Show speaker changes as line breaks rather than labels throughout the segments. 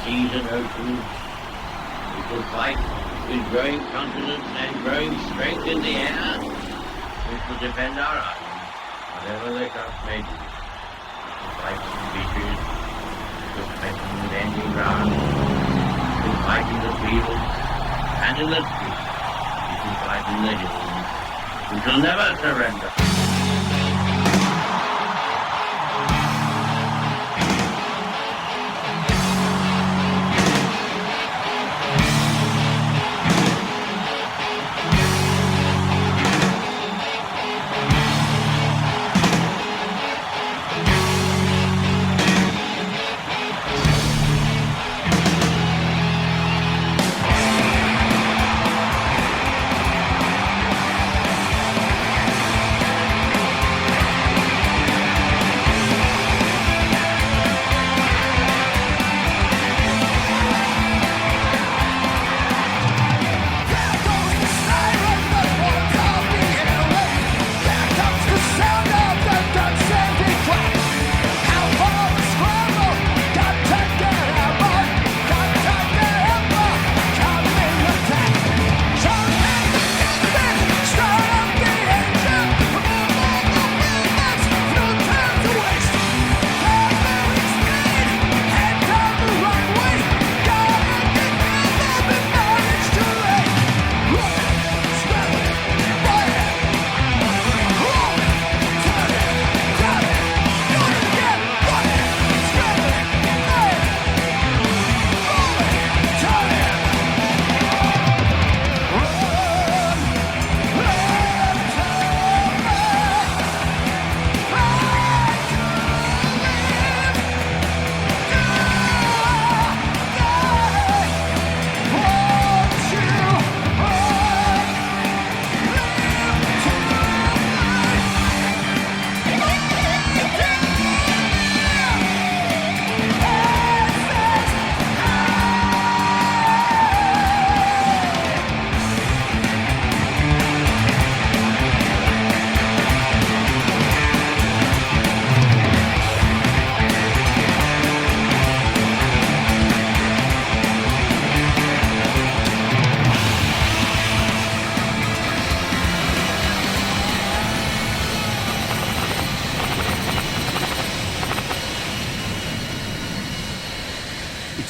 seas and oceans. We shall fight with growing confidence and growing strength in the air. We shall defend our island, whatever the cost may be. We shall fight on the beaches. We shall fight on the landing ground. We shall fight in the fields and in the streets. We shall fight in the hills. We shall never surrender.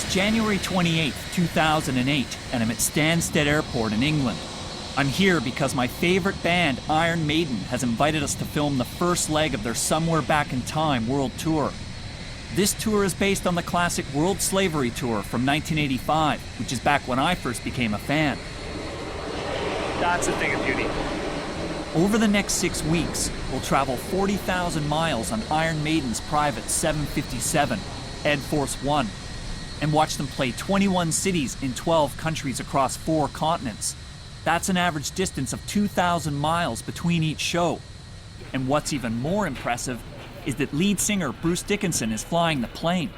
January 28, 2008, and I'm at Stansted Airport in England. I'm here because my favorite band, Iron Maiden, has invited us to film the first leg of their Somewhere Back in Time world tour. This tour is based on the classic World Slavery Tour from 1985, which is back when I first became a fan.
That's a thing of beauty.
Over the next 6 weeks, we'll travel 40,000 miles on Iron Maiden's private 757, Ed Force One, and watch them play 21 cities in 12 countries across 4 continents. That's an average distance of 2,000 miles between each show. And what's even more impressive is that lead singer Bruce Dickinson is flying the plane.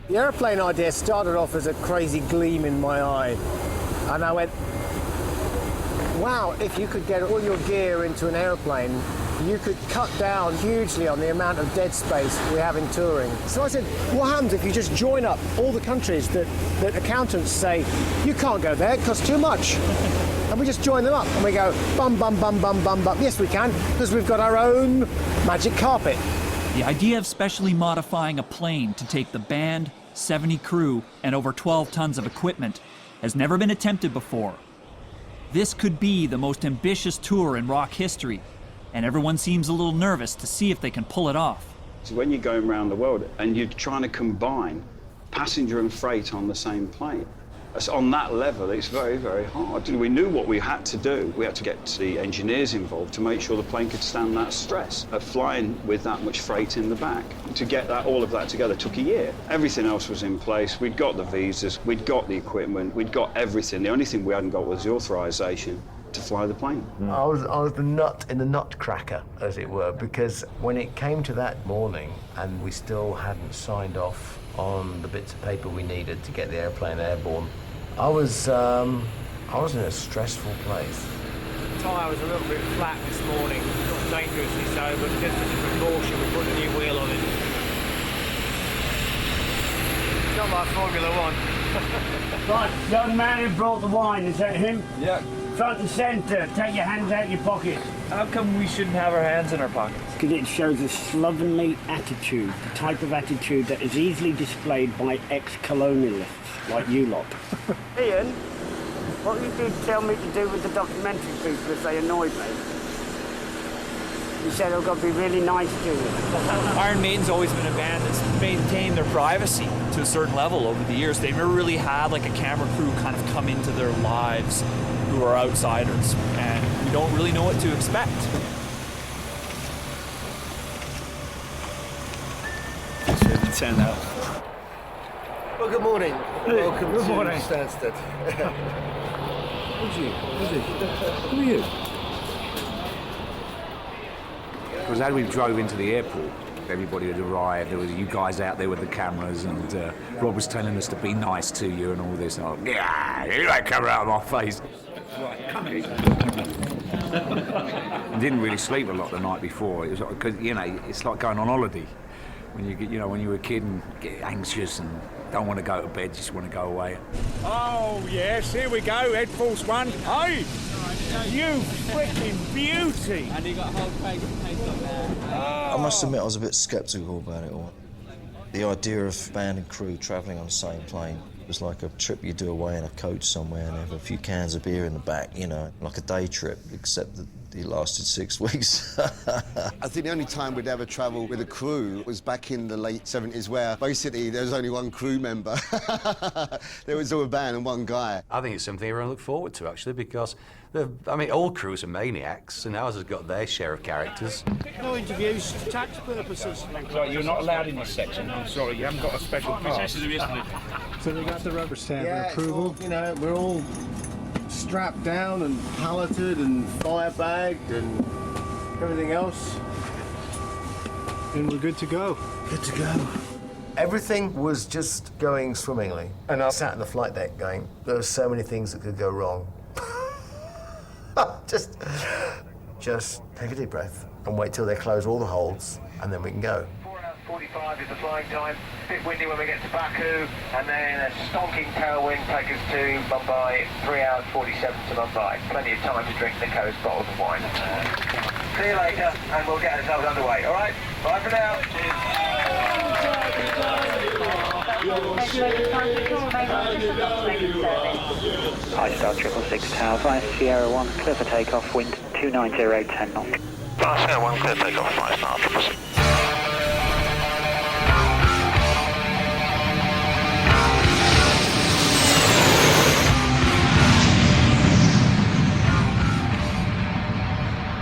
The airplane idea started off as a crazy gleam in my eye. And I went, wow, if you could get all your gear into an airplane, you could cut down hugely on the amount of dead space we have in touring. So I said, what happens if you just join up all the countries that accountants say, you can't go there, it costs too much. And we just join them up and we go, bum, bum, bum, bum, bum, bum. Yes, we can, because we've got our own magic carpet.
The idea of specially modifying a plane to take the band, 70 crew, and over 12 tons of equipment has never been attempted before. This could be the most ambitious tour in rock history, and everyone seems a little nervous to see if they can pull it off.
So when you're going around the world and you're trying to combine passenger and freight on the same plane, on that level, it's very, very hard. We knew what we had to do. We had to get the engineers involved to make sure the plane could stand that stress of flying with that much freight in the back. To get all of that together took a year. Everything else was in place. We'd got the visas, we'd got the equipment, we'd got everything. The only thing we hadn't got was the authorization to fly the plane.
I was the nut in the nutcracker, as it were, because when it came to that morning and we still hadn't signed off on the bits of paper we needed to get the airplane airborne, I was in a stressful place.
The tyre was a little bit flat this morning, not dangerously so, but just as a precaution we put a new wheel on it. It's not like Formula One.
Right, young man who brought the wine, is that him?
Yeah.
Front and centre, take your hands out of your pockets.
How come we shouldn't have our hands in our pockets?
Because it shows a slovenly attitude, the type of attitude that is easily displayed by ex-colonialists like you lot. Ian, what you did tell me to do with the documentary people if they annoyed me? You said I've got to be really nice to you.
Iron Maiden's always been a band that's maintained their privacy to a certain level over the years. They've never really had like a camera crew kind of come into their lives who are outsiders, and we don't really know what to expect.
Send out.
Well, good morning. Welcome
good
to
morning.
Stansted.
Who are you? Because as we drove into the airport, everybody had arrived. There was you guys out there with the cameras, and Rob was telling us to be nice to you and all this. And I was, yeah, you don't come out of my face. Right, come here. I didn't really sleep a lot the night before. It was because it's like going on holiday. When you get, when you were a kid and get anxious and don't want to go to bed, just want to go away.
Oh, yes, here we go, Ed Force One. Hey, you freaking beauty.
And you got a whole face on there.
I must admit I was a bit sceptical about it all. The idea of band and crew travelling on the same plane was like a trip you do away in a coach somewhere and have a few cans of beer in the back, like a day trip, except that it lasted 6 weeks.
I think the only time we'd ever travel with a crew was back in the late 70s, where basically there was only one crew member. There was all a band and one guy.
I think it's something everyone look forward to, actually, because all crews are maniacs, and ours has got their share of characters.
No interviews for tax purposes.
Right, you're not allowed in this section. I'm sorry, you haven't got a special pass.
So they got the rubber stamp
Yeah,
approval.
it's all, we're all strapped down and palleted and firebagged and everything else.
And we're good to go.
Good to go.
Everything was just going swimmingly. And I sat in the flight deck going, there are so many things that could go wrong. Just take a deep breath and wait till they close all the holds, and then we can go.
4 hours 45 is the flying time. Bit windy when we get to Baku, and then a stonking tailwind take us to Mumbai. 3 hours 47 to Mumbai. Plenty of time to drink Nico's bottles of wine. See you later, and we'll get ourselves underway. All right? Bye for now.
High Star 666 Tower, via Sierra 1, clear for takeoff, wind 290, 10 knots.
Sierra 1, clear takeoff, 5 Star 666.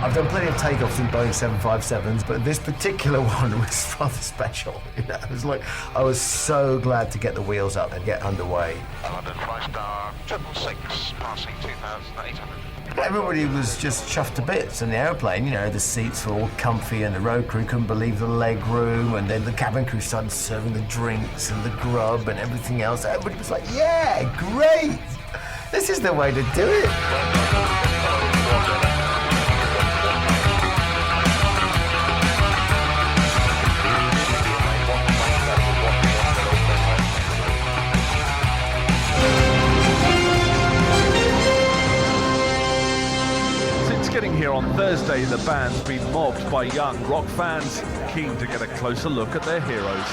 I've done plenty of takeoffs in Boeing 757s, but this particular one was rather special. It was like, I was so glad to get the wheels up and get underway.
London 5 Star 666, passing 2,800.
Everybody was just chuffed to bits in the airplane. The seats were all comfy and the road crew couldn't believe the leg room, and then the cabin crew started serving the drinks and the grub and everything else. Everybody was like, yeah, great! This is the way to do it.
Getting here on Thursday, the band's been mobbed by young rock fans keen to get a closer look at their heroes.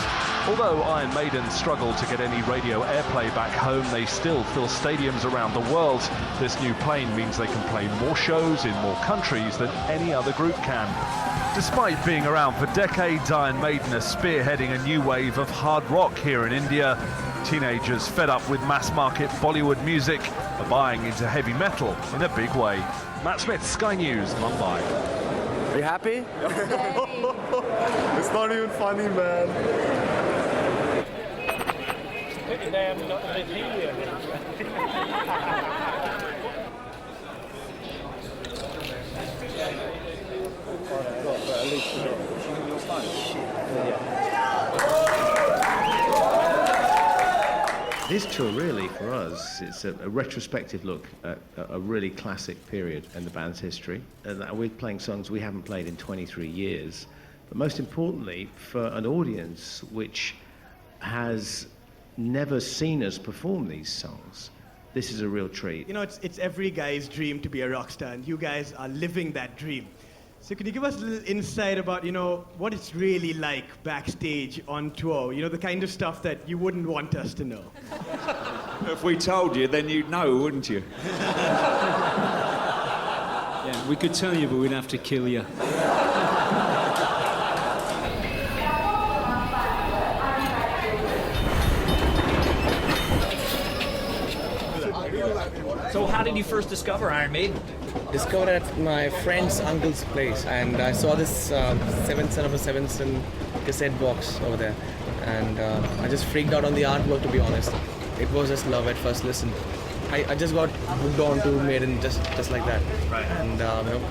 Although Iron Maiden struggled to get any radio airplay back home, they still fill stadiums around the world. This new plane means they can play more shows in more countries than any other group can. Despite being around for decades, Iron Maiden are spearheading a new wave of hard rock here in India. Teenagers fed up with mass-market Bollywood music are buying into heavy metal in a big way. Matt Smith, Sky News, Mumbai.
Are you happy? It's not even funny, man.
They haven't got the helium.
This tour really, for us, it's a retrospective look at a really classic period in the band's history. And we're playing songs we haven't played in 23 years. But most importantly, for an audience which has never seen us perform these songs. This is a real treat.
You know, it's every guy's dream to be a rock star, and you guys are living that dream. So could you give us a little insight about, you know, what it's really like backstage on tour? You know, the kind of stuff that you wouldn't want us to know.
If we told you, then you'd know, wouldn't you?
Yeah, we could tell you, but we'd have to kill you.
So how did you first discover Iron Maiden?
Discovered at my friend's uncle's place, and I saw this Seventh Son of a Seventh Son cassette box over there, and I just freaked out on the artwork, to be honest. It was just love at first listen. I just got hooked on to Maiden just like that, right. And you know,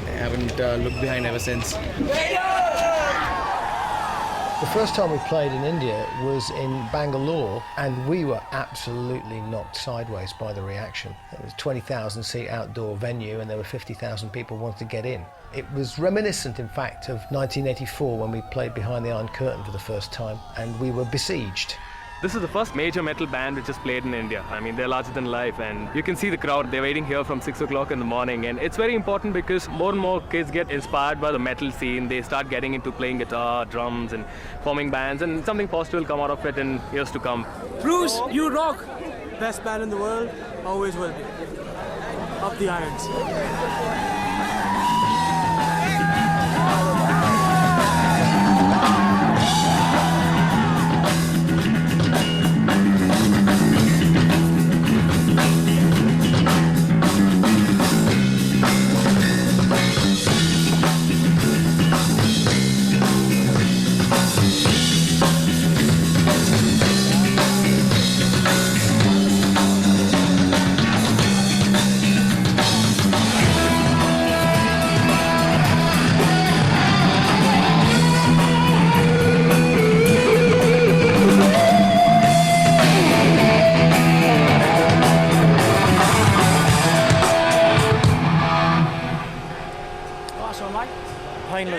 I haven't looked behind ever since.
The first time we played in India was in Bangalore, and we were absolutely knocked sideways by the reaction. It was a 20,000 seat outdoor venue, and there were 50,000 people wanting to get in. It was reminiscent, in fact, of 1984 when we played behind the Iron Curtain for the first time, and we were besieged.
This is the first major metal band which has played in India. I mean, they're larger than life, and you can see the crowd. They're waiting here from 6 o'clock in the morning, and it's very important because more and more kids get inspired by the metal scene. They start getting into playing guitar, drums, and forming bands, and something positive will come out of it in years to come.
Bruce, you rock! Best band in the world, always will be. Up the irons.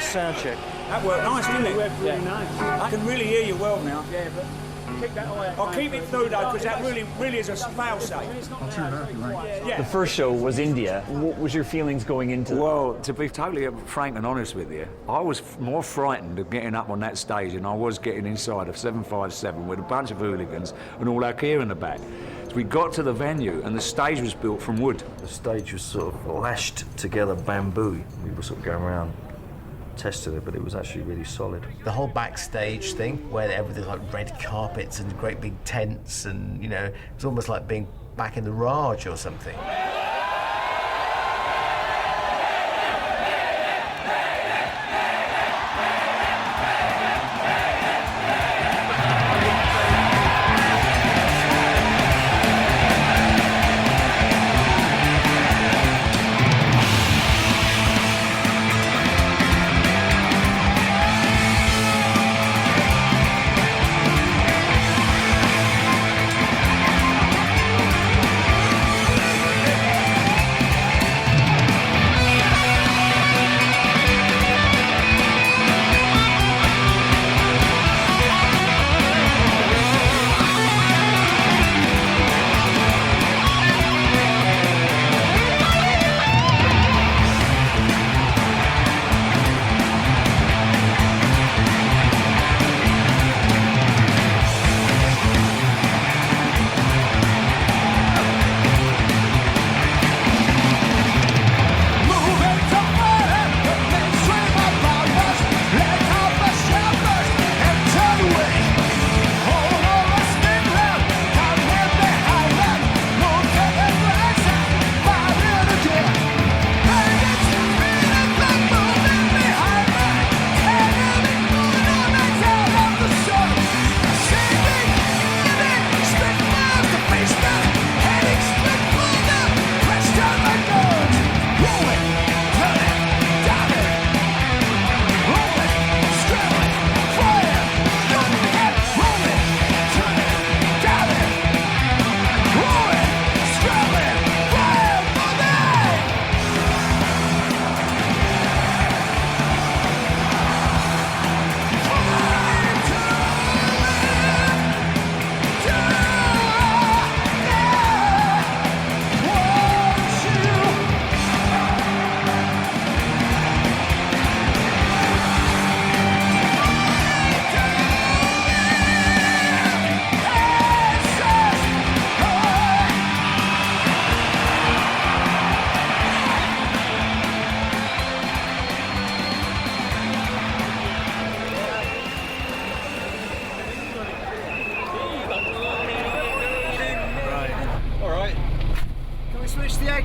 Sound check.
That worked nice, didn't it?
It worked really nice.
I can really hear you well now.
Yeah, but keep that eye.
I'll keep it through though, because that really is a fail safe.
The first show was India. What was your feelings going into
Well, to be totally frank and honest with you, I was more frightened of getting up on that stage than I was getting inside of 757 with a bunch of hooligans and all our gear in the back. So we got to the venue and the stage was built from wood.
The stage was sort of lashed together bamboo. We were sort of going around tested it, but it was actually really solid.
The whole backstage thing, where everything's like red carpets and great big tents, and you know, it's almost like being back in the Raj or something.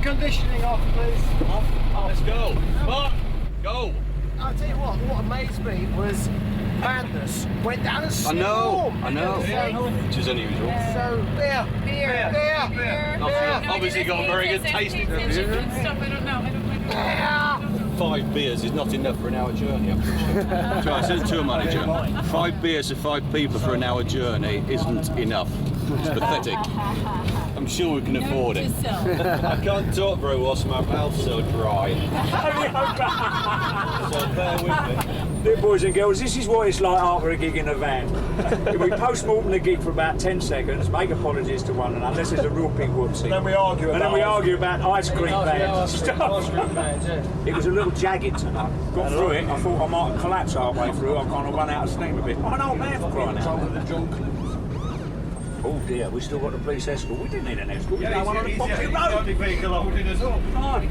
conditioning off, please. Off.
Let's go. Come on, go.
I'll tell you what amazed me was madness went down a storm.
I know. Which is unusual.
So, beer.
Obviously got very good taste. 5 beers is not enough for an hour journey, I'm pretty sure. So I said to a manager, 5 beers for 5 people for an hour journey isn't enough. It's pathetic. I'm sure we can afford it. I can't talk very well, so my mouth's so dry. So bear with me.
Dear boys and girls, this is what it's like after a gig in a van. We post-mortem the gig for about 10 seconds, make apologies to one another, unless there's a real big whoopsie. And then we argue about ice cream vans and stuff. It was a little jagged tonight. Got through it, I thought I might collapse halfway through, I kind of run out of steam a bit. I'm an old man for crying out. Oh dear, we still got the police escort. We didn't need an escort.
Yeah,
one on the Boxing Road.
Right.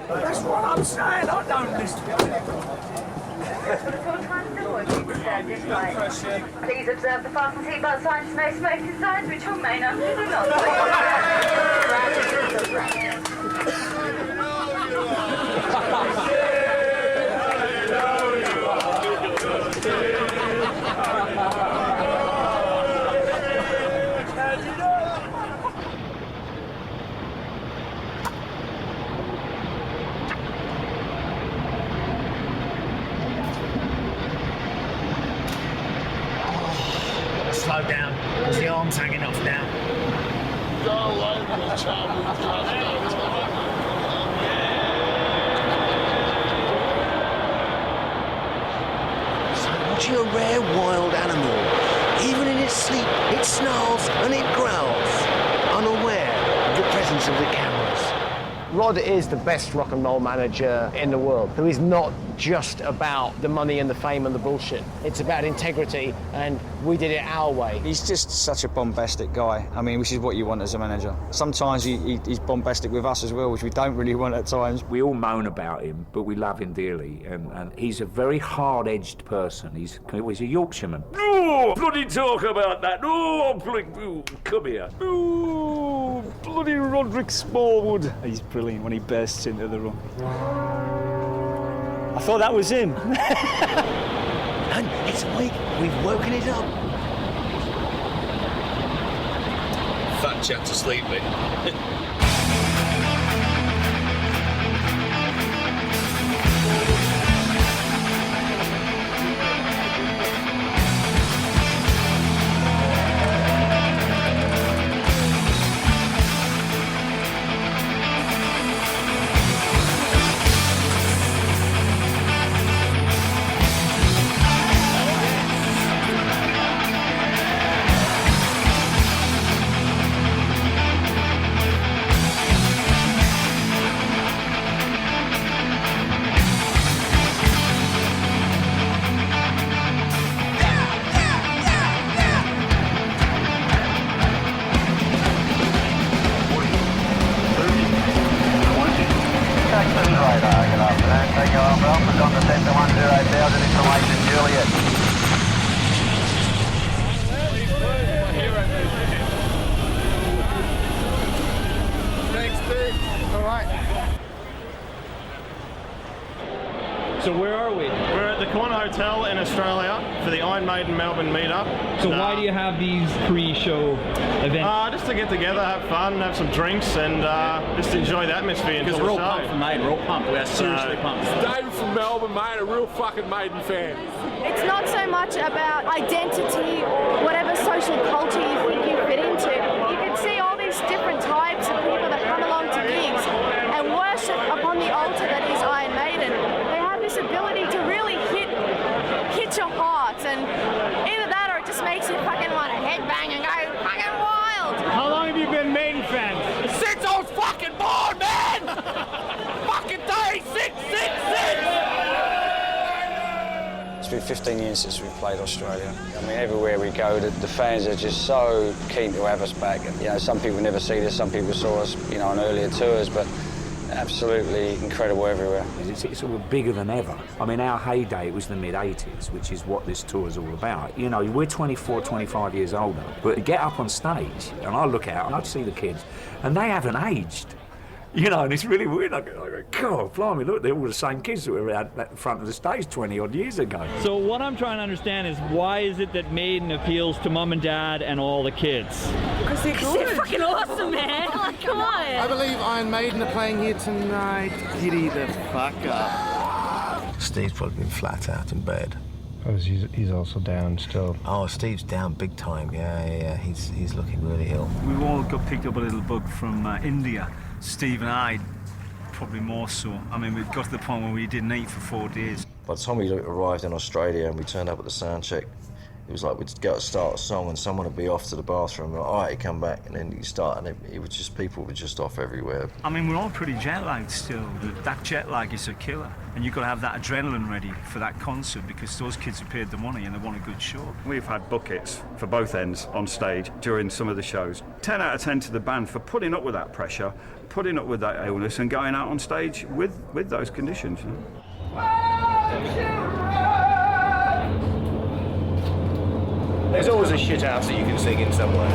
That's what I'm saying, I don't listen to it.
Please observe the fasten seatbelt signs, no smoking signs, which will remain on.
Slow down, because the arm's hanging off now.
So watching a rare wild animal. Even in its sleep, it snarls and it growls, unaware of the presence of the cameras.
Rod is the best rock and roll manager in the world, who is not just about the money and the fame and the bullshit. It's about integrity, and we did it our way.
He's just such a bombastic guy. I mean, which is what you want as a manager. Sometimes he's bombastic with us as well, which we don't really want at times.
We all moan about him, but we love him dearly, and he's a very hard-edged person. He's a Yorkshireman. Oh, bloody talk about that. Oh, bloody, come here. Oh, bloody Roderick Smallwood.
He's brilliant when he bursts into the room. I thought that was him.
And it's awake. We've woken it up.
Fat chap to sleep with.
So where are we? We're at the Corner Hotel in Australia for the Iron Maiden Melbourne meetup.
So why do you have these pre-show events?
Just to get together, have fun, have some drinks, and just enjoy the atmosphere.
Because we're all pumped for Maiden. We're all pumped. We are seriously pumped.
David from Melbourne, mate, a real fucking Maiden fan.
It's not so much about identity or whatever social culture you think you fit into. You can see all these different types of people that come along to gigs and worship upon the altar that is Iron Maiden. They have this ability to really hit your heart, and either that or it just makes you fucking want to headbang and go fucking wild.
How long have you been Maiden fans?
Since I was fucking born, man! Fucking day, 666!
It's been 15 years since we've played Australia. I mean, everywhere we go, the fans are just so keen to have us back. You know, some people never see this, some people saw us, you know, on earlier tours, but absolutely incredible everywhere.
It's all bigger than ever. I mean, our heyday was the mid-80s, which is what this tour is all about. You know, we're 24, 25 years older, but to get up on stage, and I look out and I see the kids, and they haven't aged. You know, and it's really weird. I go, God, blimey, look, they're all the same kids that were out at the front of the stage 20-odd years ago.
So what I'm trying to understand is why is it that Maiden appeals to mum and dad and all the kids?
Because they're fucking awesome, man. Like, come on.
I believe Iron Maiden are playing here tonight. Giddy the fuck up.
Steve's probably been flat out in bed.
Oh, he's also down still.
Oh, Steve's down big time. Yeah. He's looking really ill.
We've all got picked up a little bug from India. Steve and I, probably more so. I mean, we got to the point where we didn't eat for 4 days.
By the time we arrived in Australia and we turned up at the sound check, it was like we'd go to start a song and someone would be off to the bathroom, like, all right, come back, and then you start, and it was just, people were just off everywhere.
I mean, we're all pretty jet-lagged still. That jet lag is a killer, and you've got to have that adrenaline ready for that concert because those kids have paid the money and they want a good show.
We've had buckets for both ends on stage during some of the shows. 10 out of 10 to the band for putting up with that pressure, putting up with that illness and going out on stage with those conditions. You know?
There's always a shit house that you can sing in somewhere.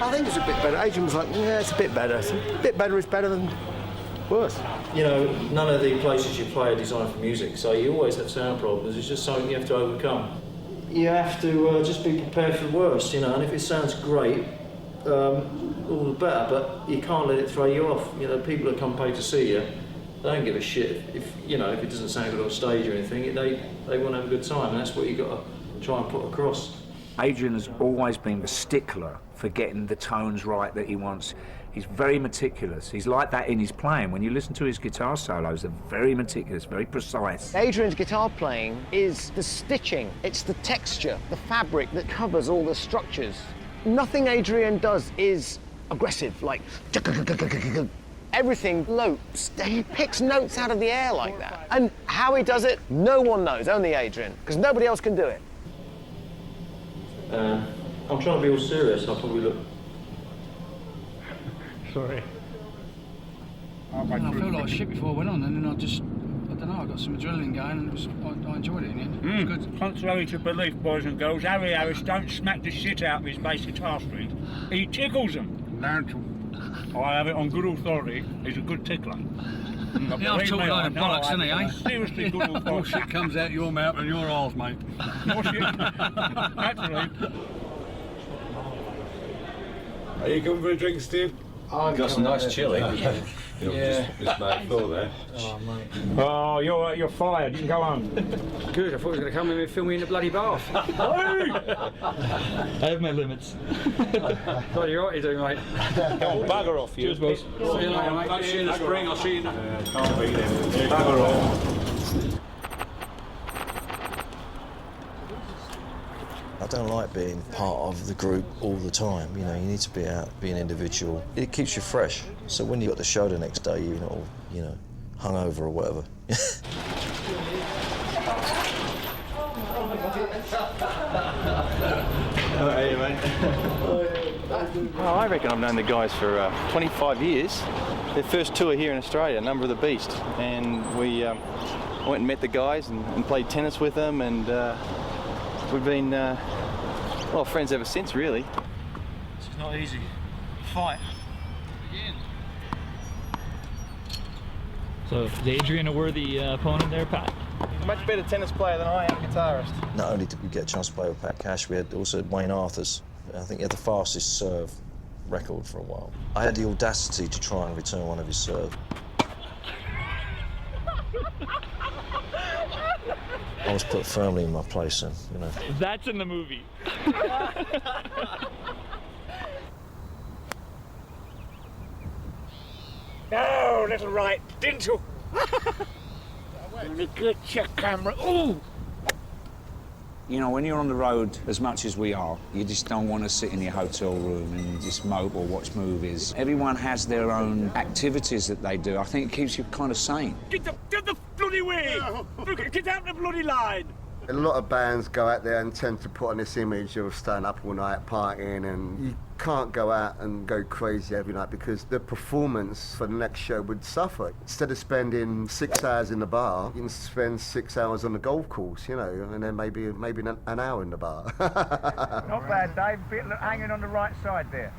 I think it's a bit better. Adrian was like, yeah, it's a bit better. It's a bit better, it's better than worse.
You know, none of the places you play are designed for music, so you always have sound problems. It's just something you have to overcome. You have to just be prepared for the worst, you know, and if it sounds great, all the better, but you can't let it throw you off. You know, people that come pay to see you, they don't give a shit if you know, if it doesn't sound good on stage or anything. They want to have a good time, and that's what you've got to try and put across.
Adrian has always been the stickler for getting the tones right that he wants. He's very meticulous. He's like that in his playing. When you listen to his guitar solos, they're very meticulous, very precise.
Adrian's guitar playing is the stitching, it's the texture, the fabric that covers all the structures. Nothing Adrian does is aggressive, like everything lopes. He picks notes out of the air like that. And how he does it, no one knows, only Adrian, because nobody else can do it.
I'm trying to be all serious, I'll probably look...
Sorry.
I felt like shit before I went on, and then I
don't know, I got some adrenaline going and I enjoyed it in the end. It was good.
Contrary to belief, boys and girls, Harry Harris don't smack the shit out of his bass guitar strings. He tickles them. I have it on good authority, he's a good tickler.
Yeah, I've talked a load of bollocks, isn't he, eh?
Seriously good authority.
More shit comes out your mouth than your arse, mate.
More shit. Actually.
Are you coming for a drink, Steve?
Got some nice chili.
Just made floor there.
Oh, mate.
Oh, you're fired. You can go home.
Good, I thought he was going to come in and film me in the bloody bath.
I have my limits.
Bloody right you do, mate.
Go on, bugger off, you.
Cheers, boys. See you later, mate.
I'll see you in the spring. I'll see you in the...
Can't beat him. Bugger off.
I don't like being part of the group all the time. You know, you need to be out, be an individual. It keeps you fresh. So when you got the show the next day, you're not all, you know, hungover or whatever.
Hey, mate.
Oh, I reckon I've known the guys for 25 years. Their first tour here in Australia, Number of the Beast, and we went and met the guys and played tennis with them, and we've been well, friends ever since, really.
This is not easy. Fight.
So is Adrian a worthy opponent there, Pat?
He's a much better tennis player than I am guitarist.
Not only did we get a chance to play with Pat Cash, we had also Wayne Arthurs. I think he had the fastest serve record for a while. I had the audacity to try and return one of his serves. I was put firmly in my place, and you know.
That's in the movie.
No, little right, didn't you? Let me get your camera. Ooh!
You know, when you're on the road as much as we are, you just don't want to sit in your hotel room and just mope or watch movies. Everyone has their own activities that they do. I think it keeps you kind of sane.
Get the bloody way! Get out the bloody line!
A lot of bands go out there and tend to put on this image of staying up all night partying, and you can't go out and go crazy every night because the performance for the next show would suffer. Instead of spending 6 hours in the bar, you can spend 6 hours on the golf course, you know, and then maybe an hour in the bar.
Not bad, Dave. Bit hanging on the right side there.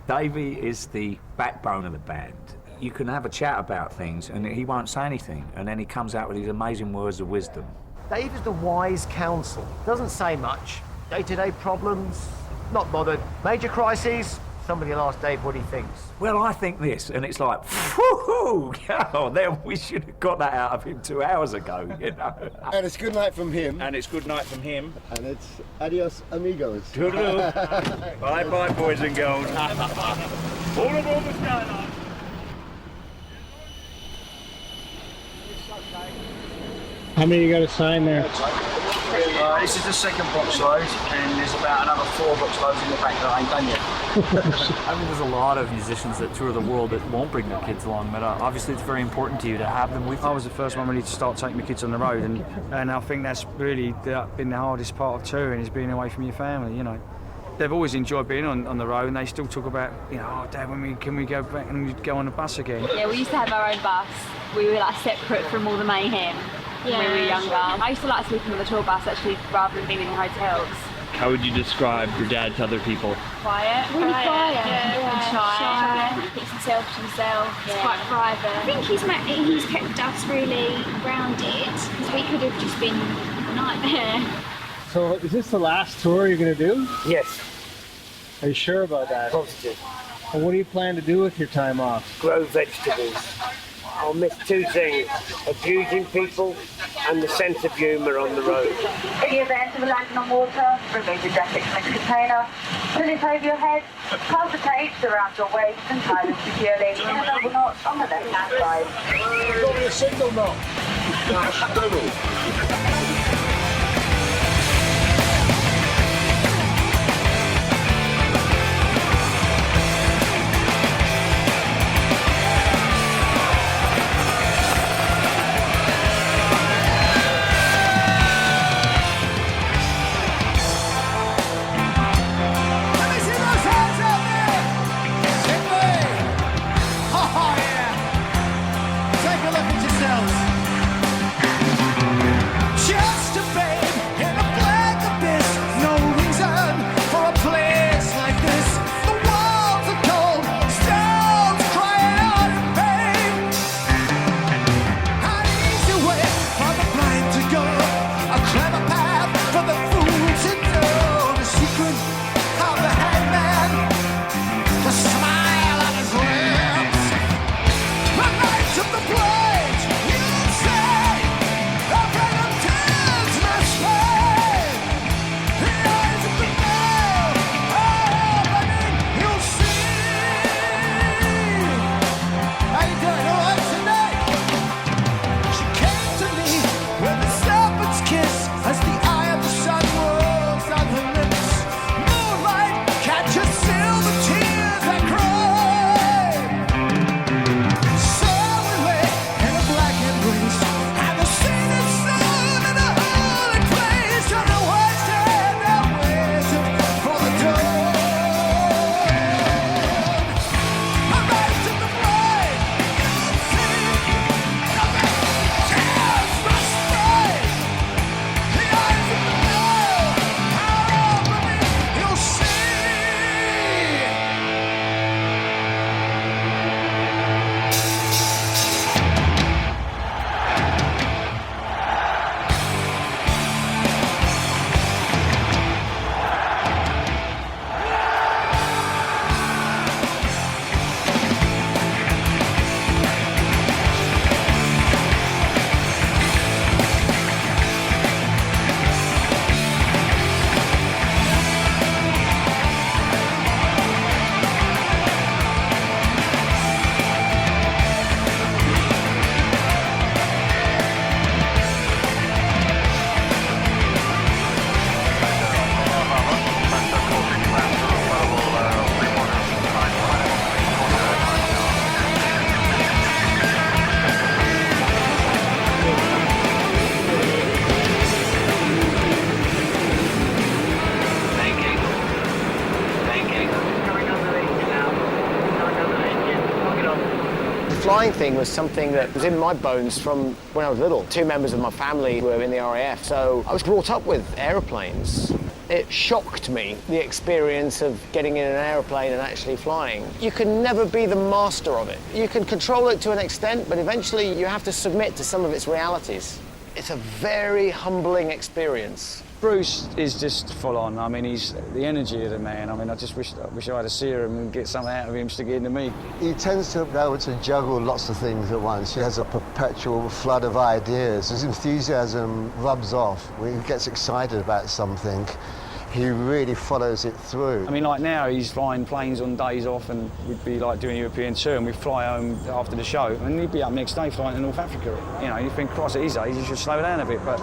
Davey is the backbone of the band. You can have a chat about things and he won't say anything, and then he comes out with these amazing words of wisdom.
Dave is the wise counsel. Doesn't say much. Day-to-day problems, not bothered. Major crises, somebody will ask Dave what he thinks.
Well, I think this, and it's like, whoo-hoo, oh, then we should have got that out of him 2 hours ago, you know.
And it's good night from him.
And it's good night from him.
And it's adios, amigos.
Toodaloo.
Bye-bye, boys and girls. All aboard the Skyline.
How many you got to sign there?
This is the second box load, and there's about another 4 box loads in the back that I ain't done yet.
I mean, there's a lot of musicians that tour the world that won't bring their kids along, but obviously it's very important to you to have them with you.
I was the first one really to start taking my kids on the road, and I think that's really been the hardest part of touring, is being away from your family, you know. They've always enjoyed being on the road, and they still talk about, you know, oh, Dad, can we go back and go on the bus again?
Yeah, we used to have our own bus. We were like separate from all the mayhem when we were younger. I used to like sleeping on the tour bus actually rather than being in hotels.
How would you describe your dad to other people?
Quiet. Really quiet. Yeah. And shy. Keeps himself to himself. It's quite private. I think he's kept us really grounded, because we could have just been a nightmare.
So is this the last tour you're going to do?
Yes.
Are you sure about that?
Positive.
And what do you plan to do with your time off?
Grow vegetables. I'll miss 2 things, abusing people and the sense of humour on the road.
In the event of a landing on water, remove your jacket from its container, pull it over your head, clasp the tapes around your waist and tie them securely in a double knot on the left-hand side.
There's only a single knot. Double.
Take a look at yourself.
thing was something that was in my bones from when I was little. 2 members of my family were in the RAF, so I was brought up with aeroplanes. It shocked me, the experience of getting in an aeroplane and actually flying. You can never be the master of it. You can control it to an extent, but eventually you have to submit to some of its realities. It's a very humbling experience.
Bruce is just full on. I mean, he's the energy of the man. I mean, I just wish I had a serum and get something out of him stick it into me.
He tends to be able to juggle lots of things at once. He has a perpetual flood of ideas. His enthusiasm rubs off. When he gets excited about something, he really follows it through.
I mean, like now, he's flying planes on days off, and we'd be like doing a European tour, and we'd fly home after the show, and he'd be up next day flying to North Africa. You know, you think, Christ, at his age, he should slow down a bit, but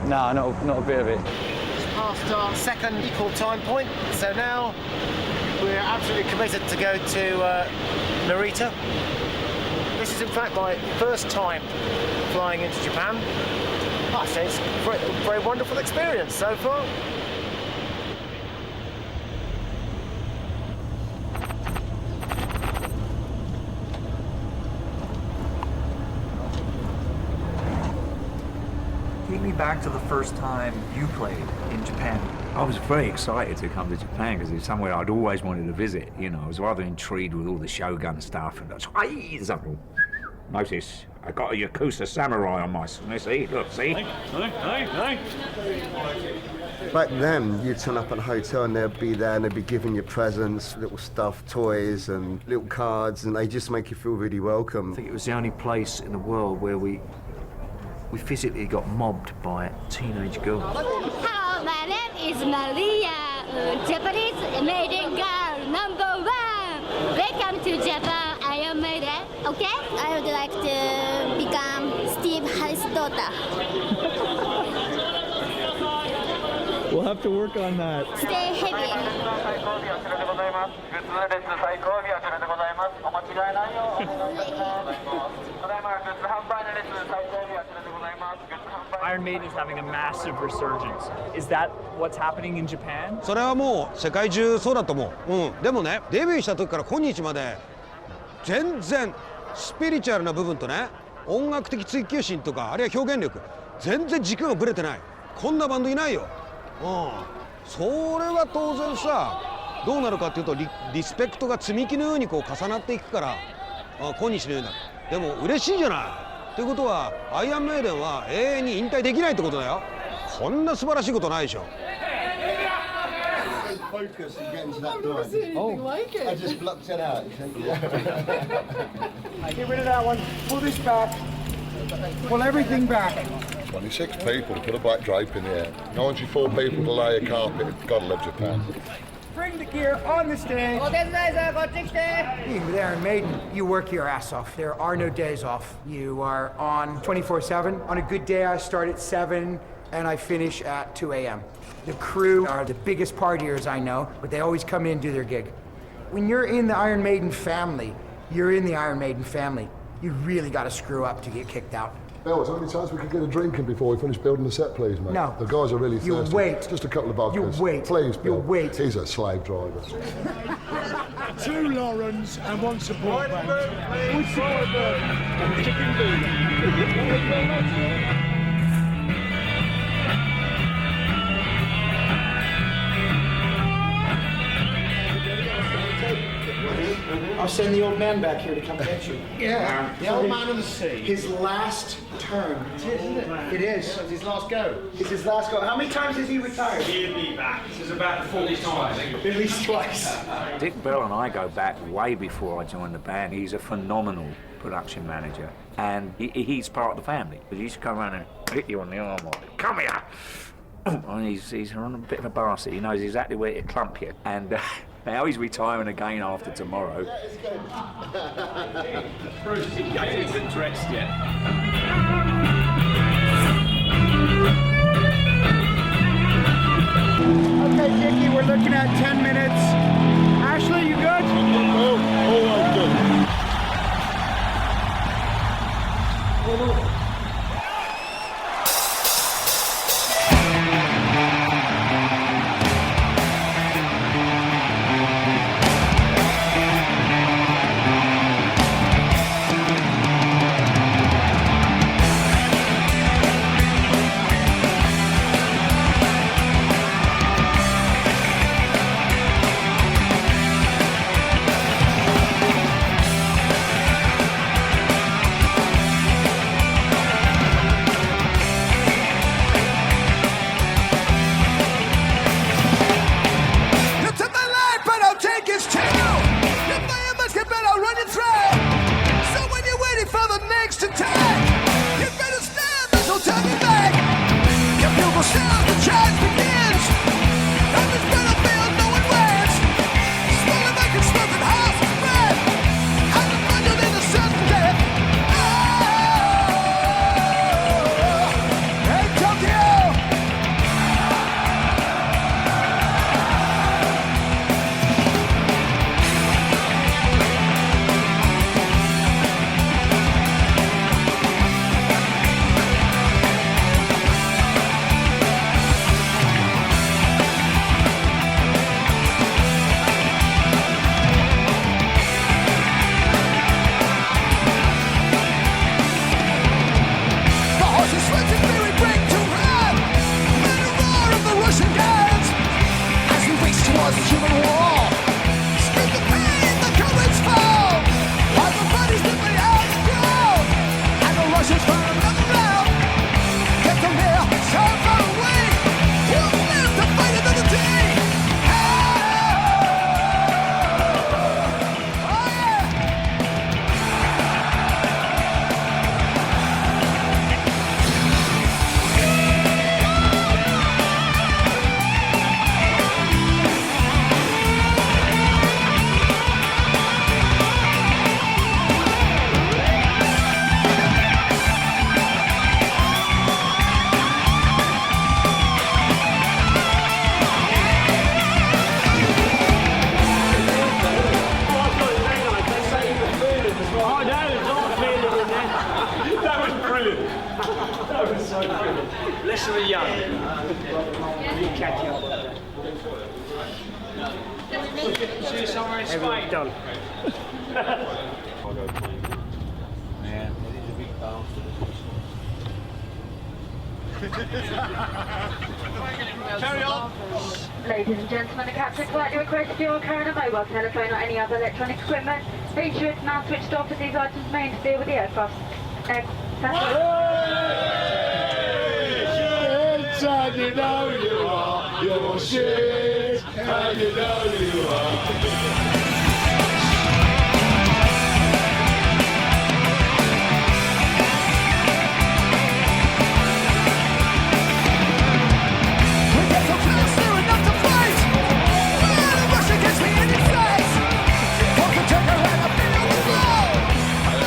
no, not a bit of it.
It's past our second equal time point, so now we're absolutely committed to go to Narita. This is in fact my first time flying into Japan. I say it's a very wonderful experience so far.
Take me back to the first time you played in Japan.
I was very excited to come to Japan because it's somewhere I'd always wanted to visit. You know, I was rather intrigued with all the Shogun stuff and that's notice, I got a Yakuza samurai on my see, look, see?
Back then, you'd turn up at a hotel and they'd be there and they'd be giving you presents, little stuffed toys and little cards, and they just make you feel really welcome.
I think it was the only place in the world where we physically got mobbed by teenage girls.
Hello, my name is Maria, Japanese maiden girl #1. Welcome to Japan, Iron Maiden. Okay? I would like to become Steve Harris' daughter.
We'll have to work on that.
Stay heavy.
Iron Maiden is having a massive resurgence. Is that what's happening in Japan?
それはもう世界中そうだと思う。でもね、デビューした時から今日まで全然スピリチュアルな部分とね、音楽的追求心とかあるいは表現力、全然軸がぶれてない。こんなバンドいないよ。それは当然さ、どうなるかっていうとリスペクトが積み木のようにこう重なっていくから、今日のようになる。でも嬉しいじゃない。ということはアイアンメイデンは永遠に引退できないってことだよ。こんな素晴らしいことないでしょ。
Focus and get into that door.
Like it.
I just blocked it out.
Get rid of that one. Pull this back. Pull everything back.
26 people to put a black drape in the air. 94 people to lay a carpet. Gotta love Japan.
Bring the gear on the stage. With Iron Maiden, you work your ass off. There are no days off. You are on 24/7. On a good day, I start at 7 and I finish at 2 a.m. The crew are the biggest partiers I know, but they always come in and do their gig. When you're in the Iron Maiden family, you're in the Iron Maiden family. You really got to screw up to get kicked out.
Bill, how many times we could get a drink in before we finish building the set, please, mate?
No.
The guys are really thirsty.
You wait.
Just a couple of vodkas.
You wait.
Please, Bill.
You wait.
He's a slave driver.
2 Laurens and 1 support band. 1 support band. Chicken booty. I'll send the old man back here to come get you. Yeah, the old man of the sea. His last turn. It is, isn't it? It is. It's his last go. It's his last go. How many times has he retired?
He'll be back. This is about 40 times.
At least twice.
Dick Bell and I go back way before I joined the band. He's a phenomenal production manager, and he's part of the family. He used to come around and hit you on the arm, like, come here! And he's on a bit of a bastard. He knows exactly where to clump you. And now he's retiring again after tomorrow.
Bruce, he hasn't dressed yet.
Okay, Dickie, we're looking at 10 minutes. Ashley, you good?
Always good.
brilliant. That was so good. Listen to Young. You catch up on that. See you somewhere in Spain. Done.
Yeah, it is a big bastard.
Carry on.
Ladies and gentlemen, the captain politely requests if you are carrying a mobile telephone or any other electronic equipment, be sure it's now switched off as these items may interfere with the aircraft.
And you know you are, you're shit, and you know you are.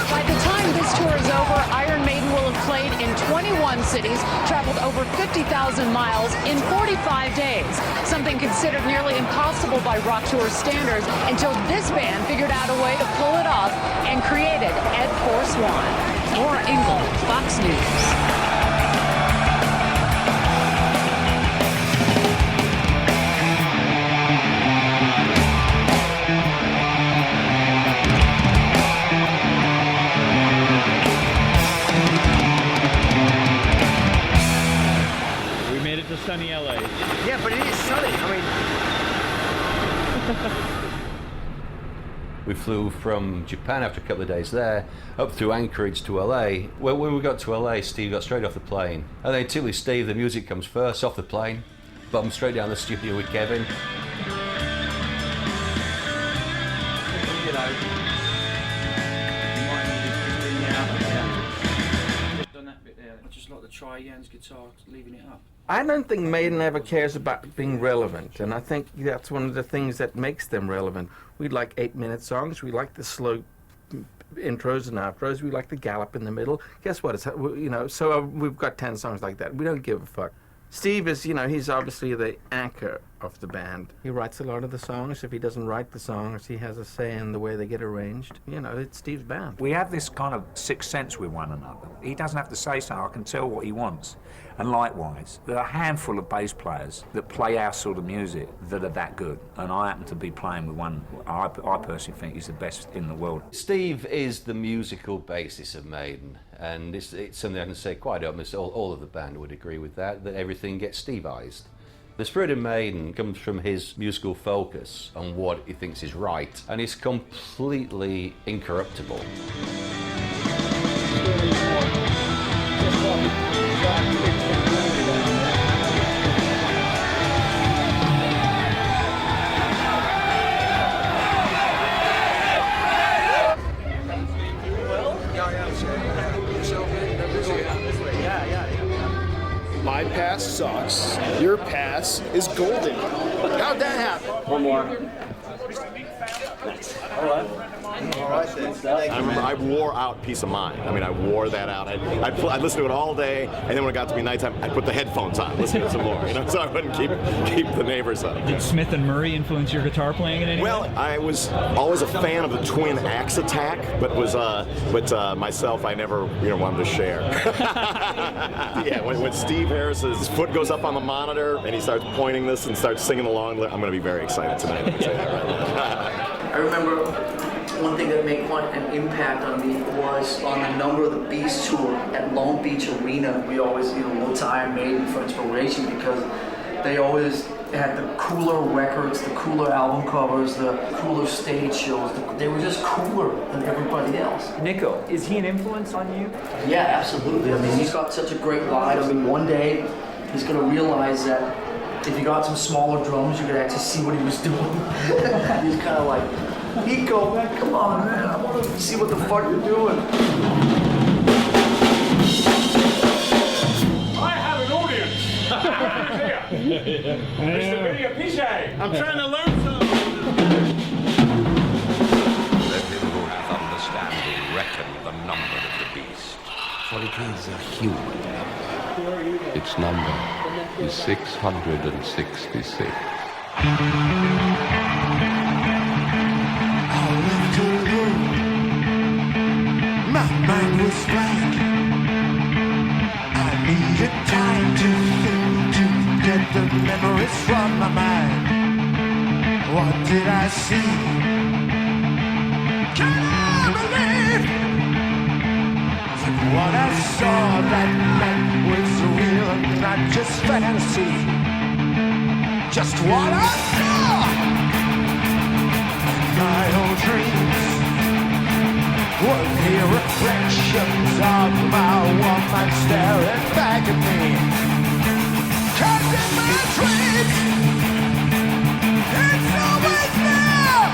By the time this tour is over, Iron Maiden will have played in 21 cities, traveled over 50,000 miles in 45 days, something considered nearly impossible by rock tour standards until this band figured out a way to pull it off and created Ed Force One. Laura Ingle, Fox News.
To sunny LA.
Yeah, but it is sunny. I mean,
We flew from Japan after a couple of days there, up through Anchorage to LA. Well, when we got to LA, Steve got straight off the plane. And then typically Steve, the music comes first, off the plane, bum straight down the studio with Kevin.
You know, you might need to just bring it out. Just done that bit there. I just like the tri-Jan's guitar, leaving it up.
I don't think Maiden ever cares about being relevant, and I think that's one of the things that makes them relevant. We like 8-minute songs, we like the slow intros and outros, we like the gallop in the middle. Guess what? It's, you know, so we've got 10 songs like that. We don't give a fuck. Steve is, you know, he's obviously the anchor of the band. He writes a lot of the songs. If he doesn't write the songs, he has a say in the way they get arranged. You know, it's Steve's band.
We have this kind of sixth sense with one another. He doesn't have to say so, I can tell what he wants. And likewise, there are a handful of bass players that play our sort of music that are that good. And I happen to be playing with one I personally think is the best in the world.
Steve is the musical basis of Maiden, and it's something I can say quite openly. All of the band would agree with that everything gets Steveized. The spirit of Maiden comes from his musical focus on what he thinks is right, and it's completely incorruptible.
My pass sucks. Your pass is golden. How'd that happen?
One more. All right. All right,
I wore out Peace of Mind. I mean, I wore that out. I'd listen to it all day, and then when it got to be nighttime, I'd put the headphones on, listen to it some more, you know, so I wouldn't keep the neighbors up.
Did Smith and Murray influence your guitar playing in any way?
Well, I was always a fan of the twin axe attack, but myself, I never, you know, wanted to share. Yeah, when Steve Harris's foot goes up on the monitor and he starts pointing this and starts singing along, I'm going to be very excited tonight. Let me say that right now.
I remember one thing that made quite an impact on me was on the Number of the Beast tour at Long Beach Arena. We always, you know, look to Iron Maiden for inspiration because they always had the cooler records, the cooler album covers, the cooler stage shows. They were just cooler than everybody else.
Nico, is he an influence on you?
Yeah, absolutely. I mean, he's got such a great line. I mean, one day he's going to realize that if you got some smaller drums, you could actually see what he was doing. He's kind of like, Nico, man, come on, man. I want to see what the fuck you're doing.
I have an audience. Mr. Video Pichet. I'm trying to learn something.
Let him who hath understanding reckon the number of the beast. For it is a human. Its number is 666.
My mind was blank.
fades from my mind. What did I see? Can I believe that what I saw that night was real and not just fantasy? Just what I saw in my own dreams were the reflections of my woman staring back at me. 'Cause in my dreams, it's always there.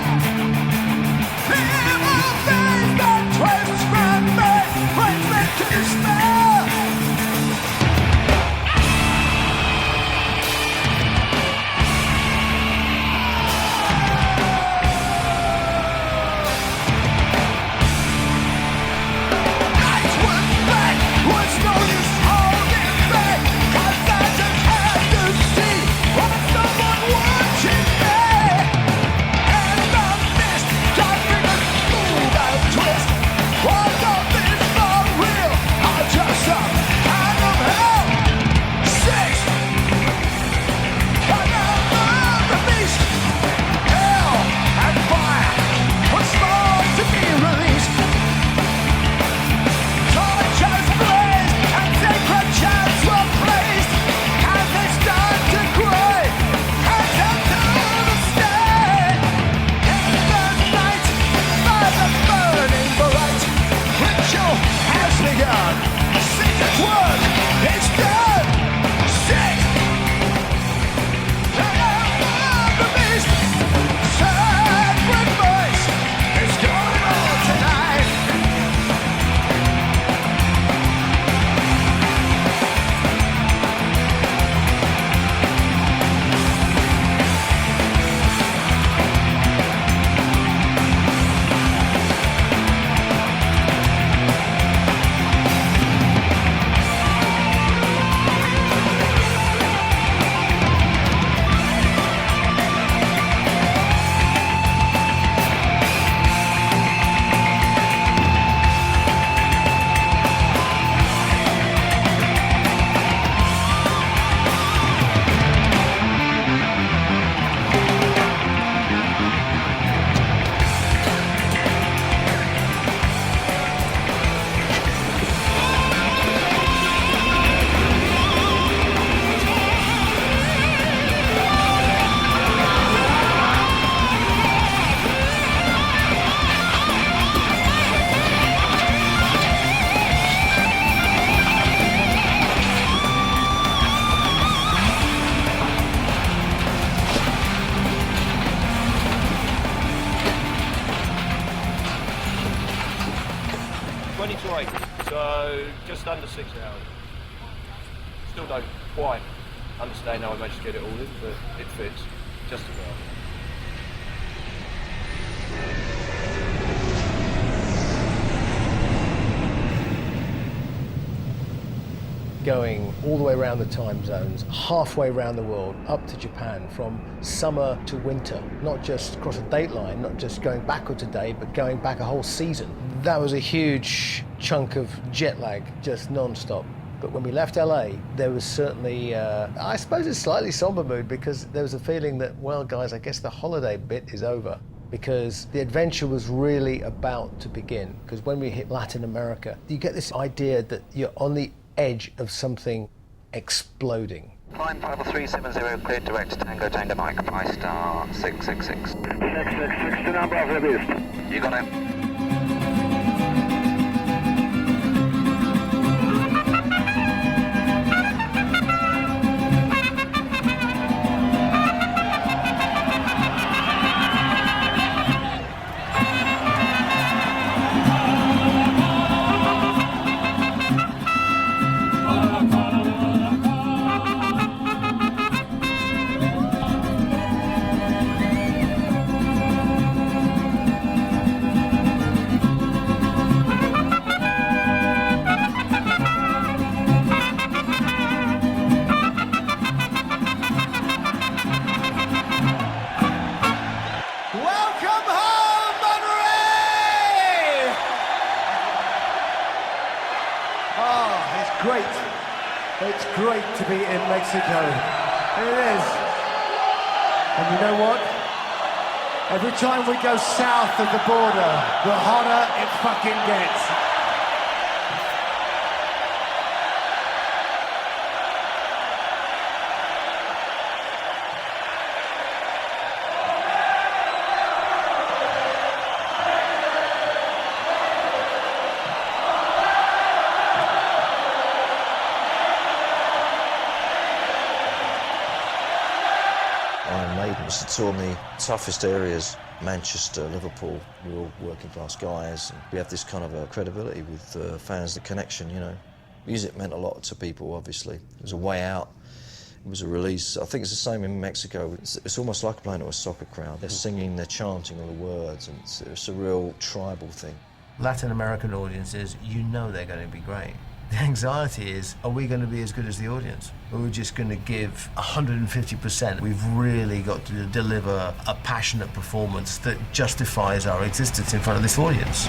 The evil things that twist from me, brings me to despair. Nights went back, was no use holding back, 'cause I just had to see what someone watching me. And the mist got me to move and twist. Was all this for real, or just some kind of hell? 6, another the beast. Hell and fire was more to be released. Torches blazed and sacred chants were placed as they start to cry and come to the state. In the night, by the burning bright, ritual has begun. Satan's work is done. 6, the beast, sacrifice is going on tonight.
So just under 6 hours. Still don't quite understand how I managed to get it all in, but it fits just about.
Going all the way around the time zones, halfway around the world, up to Japan, from summer to winter, not just across a date line, not just going backwards a day, but going back a whole season. That was a huge chunk of jet lag, just non-stop. But when we left LA, there was certainly, I suppose, a slightly somber mood, because there was a feeling that, well, guys, I guess the holiday bit is over, because the adventure was really about to begin. Because when we hit Latin America, you get this idea that you're on the edge of something exploding.
Climb 50370, cleared direct Tango Tango Mike, by star 666.
666, the number of the beast.
You got it.
It's great to be in Mexico. It is. And you know what? Every time we go south of the border, the hotter it fucking gets.
Iron Maiden was to tour in the toughest areas, Manchester, Liverpool. We're all working class guys. And we have this kind of a credibility with fans, the connection, you know. Music meant a lot to people, obviously. It was a way out. It was a release. I think it's the same in Mexico. It's almost like playing to a soccer crowd. They're singing, they're chanting all the words, and it's a real tribal thing.
Latin American audiences, you know they're going to be great. The anxiety is, are we going to be as good as the audience? Or are we just going to give 150%? We've really got to deliver a passionate performance that justifies our existence in front of this audience.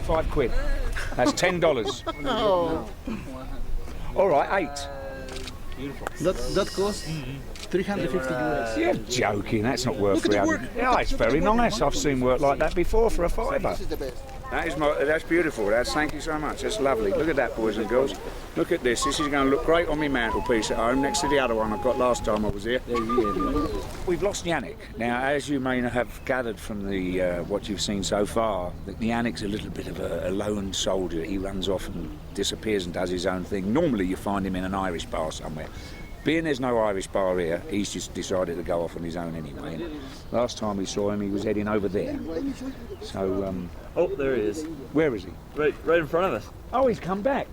£5. That's $10.
Oh.
All right, 8.
Beautiful. That costs 350 euros.
You're joking. That's not worth
Look at the work.
300. Yeah, it's very nice. I've seen work like that before for a £5.
This is the best.
That's beautiful. Thank you so much. That's lovely. Look at that, boys and girls. Look at this. This is going to look great on my mantelpiece at home next to the other one I got last time I was here. We've lost Yannick. Now, as you may have gathered from the what you've seen so far, that Yannick's a little bit of a lone soldier. He runs off and disappears and does his own thing. Normally, you find him in an Irish bar somewhere. Being there's no Irish bar here, he's just decided to go off on his own anyway. And last time we saw him, he was heading over there. So,
Oh, there he is.
Where is he?
Right in front of us.
Oh, he's come back.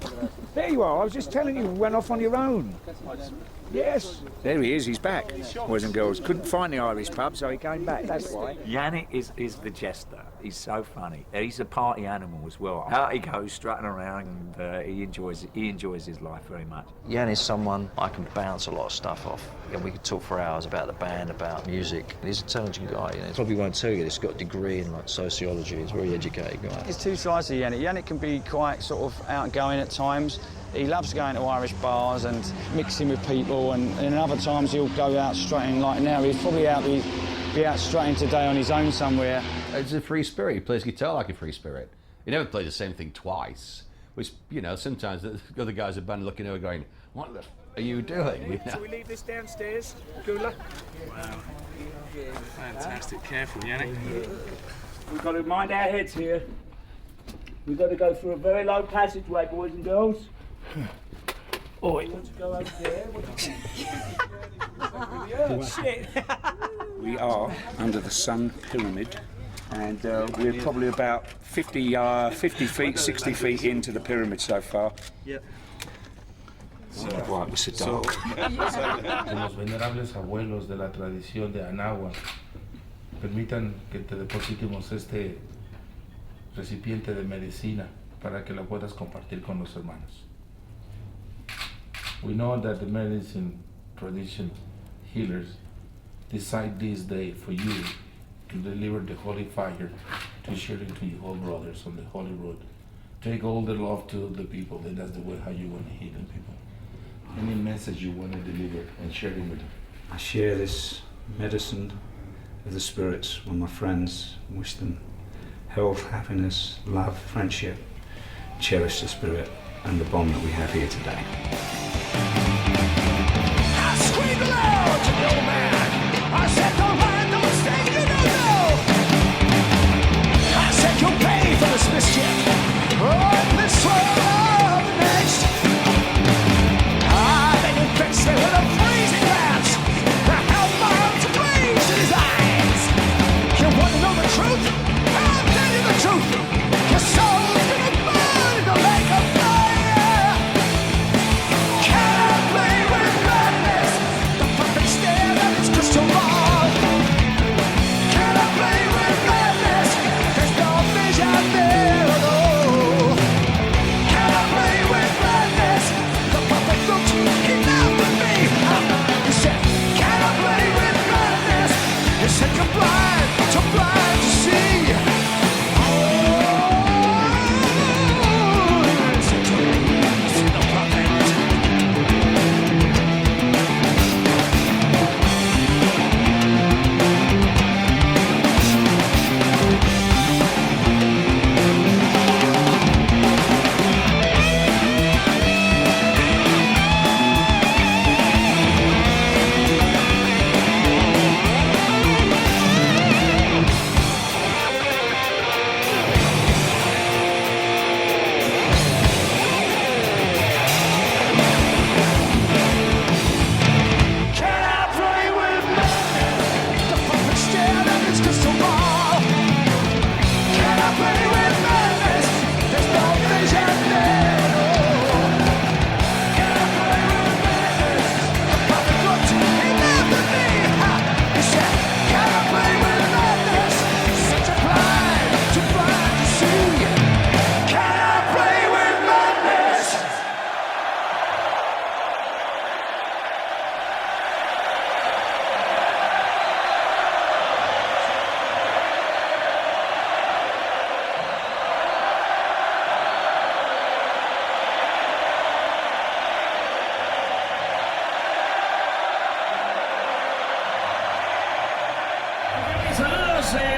There you are. I was just telling you, you went off on your own. Yes. There he is. He's back. Boys and girls. Couldn't find the Irish pub, so he came back. That's why.
Yannick is the jester. He's so funny. He's a party animal as well. Out he goes, strutting around, and he enjoys his life very much.
Jan is someone I can bounce a lot of stuff off. And we could talk for hours about the band, about music. He's an intelligent guy. You know. He probably won't tell you he's got a degree in like sociology. He's a very educated guy.
There's two sides to Yannick. Yannick can be quite sort of outgoing at times. He loves going to Irish bars and mixing with people, and other times he'll go out strutting. Like now, he's probably be out strutting today on his own somewhere.
It's a free spirit. He plays guitar like a free spirit. He never plays the same thing twice. Which, you know, sometimes the other guys at the band looking over going, what the are you doing? You know?
Shall we leave this downstairs, Gula?
Wow. Fantastic. Careful, Yannick.
We've got to mind our heads here. We've got to go through a very low passageway, boys and girls. Oh, you want to go over there? What do you think? Shit.
We are under the Sun Pyramid, and we're probably about 50 feet, 60 feet into the pyramid so far.
Yep.
Why it was so dark.
Los venerables abuelos de la tradición de Anáhuac, permitan que te depositemos este recipiente de medicina para que la puedas compartir con los hermanos. We know that the medicine tradition healers decide this day for you to deliver the holy fire to share it to your whole brothers on the holy road. Take all the love to the people, and that's the way how you want to heal the people. Any message you want to deliver and share it with them.
I share this medicine of the spirits with my friends, wish them health, happiness, love, friendship, cherish the spirit and the bond that we have here today.
I screamed aloud to no man. I said, don't mind the mistake, you don't know. I said, you'll pay for this mischief. Oh, this world or the next. Then you fix me with a freezing glance. I held my arm to blaze in his eyes. You want to know the truth? I'll tell you the truth. Your soul's gonna burn in the lake of fire. Can I play with madness? The puppet stare at its crystal ball. Can I play with madness? There's no vision there at all. Can I play with madness? The puppet looked enough at me. He said, can I play with madness? He said, you're blind to see.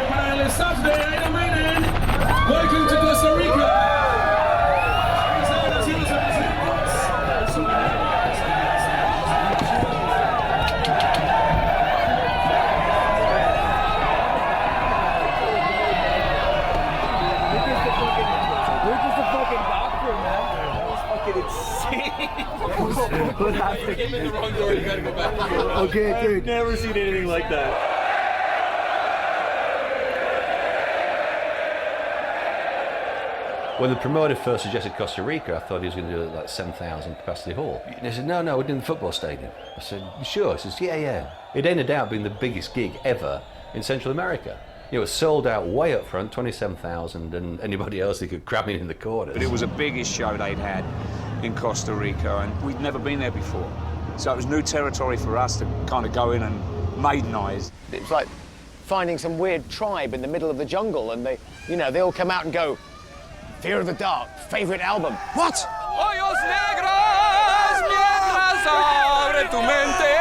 Para el staff de Iron Maiden, welcome to Costa Rica. What happened? Came in the wrong door, you gotta go back.
Okay, dude. I've never seen anything like that.
When the promoter first suggested Costa Rica, I thought he was going to do like 7,000 capacity hall. And he said, no, we're doing the football stadium. I said, you sure? He says, yeah. It ended up being the biggest gig ever in Central America. It was sold out way up front, 27,000, and anybody else who could cram in the corners.
But it was the biggest show they'd had in Costa Rica, and we'd never been there before. So it was new territory for us to kind of go in and Maidenize.
It was like finding some weird tribe in the middle of the jungle, and they all come out and go, Fear of the Dark, favorite album. What?
Hoyos negros mientras abre tu mente.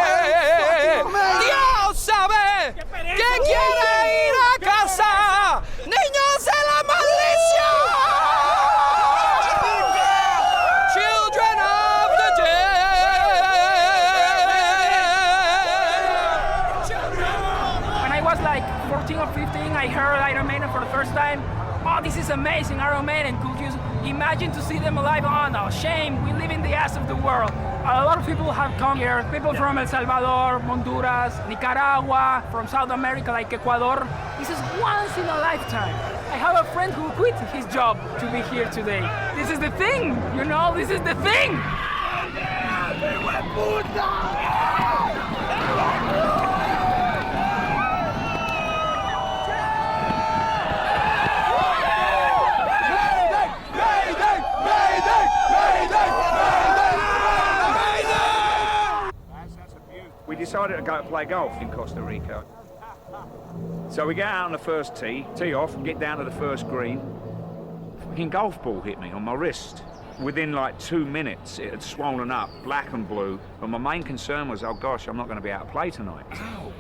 Dios sabe que quiere ir a casa. Niños de la maldición. Children of the dead.
When I was like 14 or 15, I heard Iron Maiden for the first time. Oh, this is amazing, Iron Maiden. Could you
Imagine to see them alive. Oh no, shame, we live in the ass of the world. A lot of people have come here, people from El Salvador, Honduras, Nicaragua, from South America like Ecuador. This is once in a lifetime. I have a friend who quit his job to be here today. This is the thing, you know, this is the thing.
We decided to go to play golf in Costa Rica. So we get out on the first tee off, and get down to the first green. A fucking golf ball hit me on my wrist. Within like 2 minutes, it had swollen up, black and blue. But my main concern was, oh gosh, I'm not going to be able to play tonight. Ow.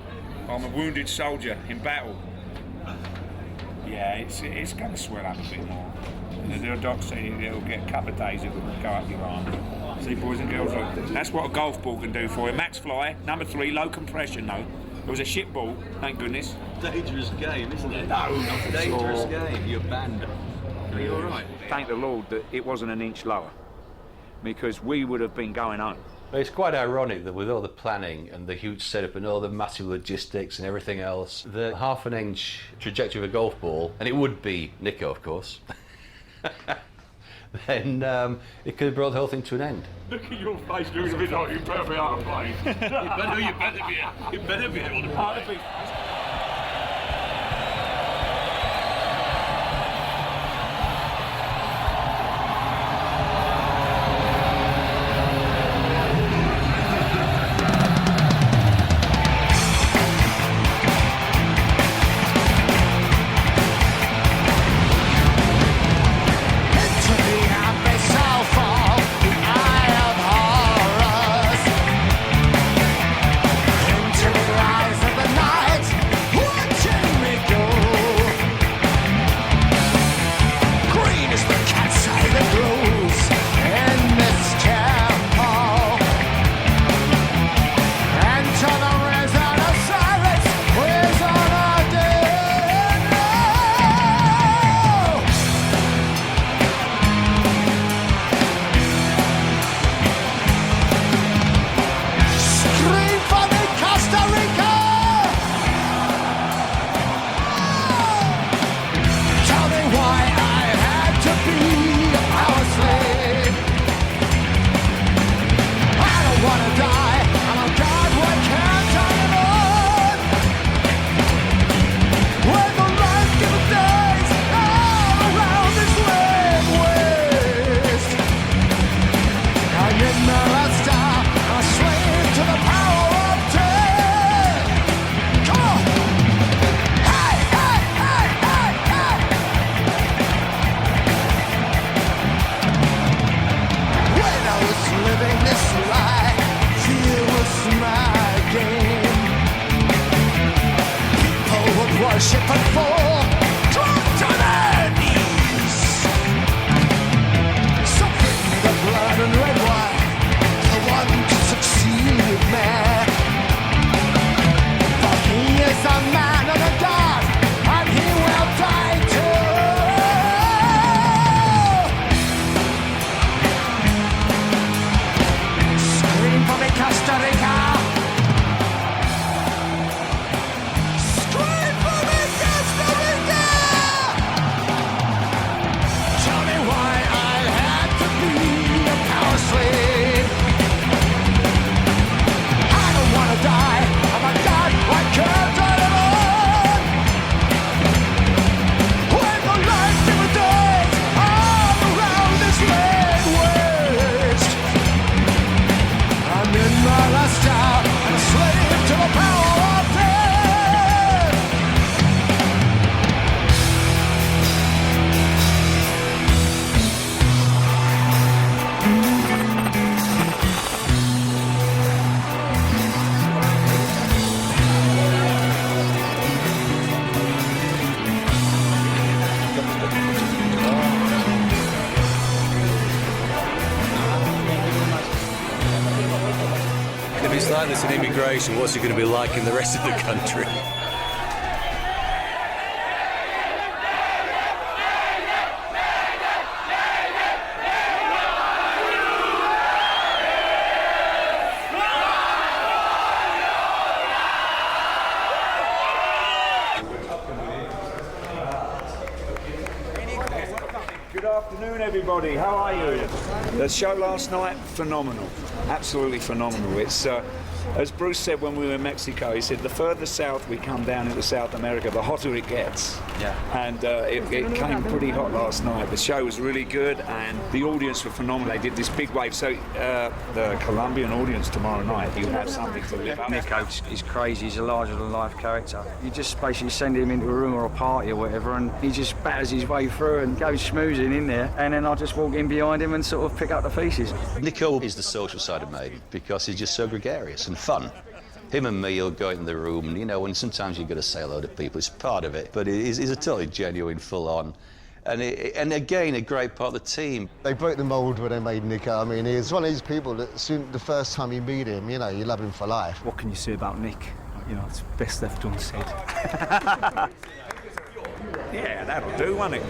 I'm a wounded soldier in battle. Yeah, it's going to swell up a bit more. The doc said it'll get a couple of days, it will go up your arm. See, boys and girls, look, that's what a golf ball can do for you. Max fly, number 3, low compression though. It was a shit ball, thank goodness.
Dangerous game, isn't it?
No, not at
dangerous
all.
game. You're banned. Are you all right?
Thank the Lord that it wasn't an inch lower, because we would have been going home.
It's quite ironic that with all the planning and the huge setup and all the massive logistics and everything else, the half an inch trajectory of a golf ball, and it would be Nico, of course, then it could have brought the whole thing to an end.
Look at your face, looks a bit like you're perfectly out of place. you better be able to play.
it's like this in immigration, what's it going to be like in the rest of the country?
everybody. How are you? The show last night, phenomenal. Absolutely phenomenal. It's, as Bruce said when we were in Mexico, he said the further south we come down into South America, the hotter it gets. Yeah. And it came pretty hot last night. The show was really good and the audience were phenomenal. They did this big wave. So the Colombian audience tomorrow night, you have something to live up.
Nico is crazy. He's a larger-than-life character. You just basically send him into a room or a party or whatever, and he just batters his way through and goes schmoozing in there. And then I just walk in behind him and sort of pick up the pieces.
Nico is the social side of Maiden because he's just so gregarious and fun. Him and me will go in the room, and, you know, and sometimes you've got to say hello to people. It's part of it, but he's a totally genuine, full-on. And again, a great part of the team.
They broke the mould when they made Nico. I mean, he's one of these people that soon, the first time you meet him, you know, you love him for life.
What can you say about Nick? You know, it's best left unsaid.
Yeah, that'll do, won't it?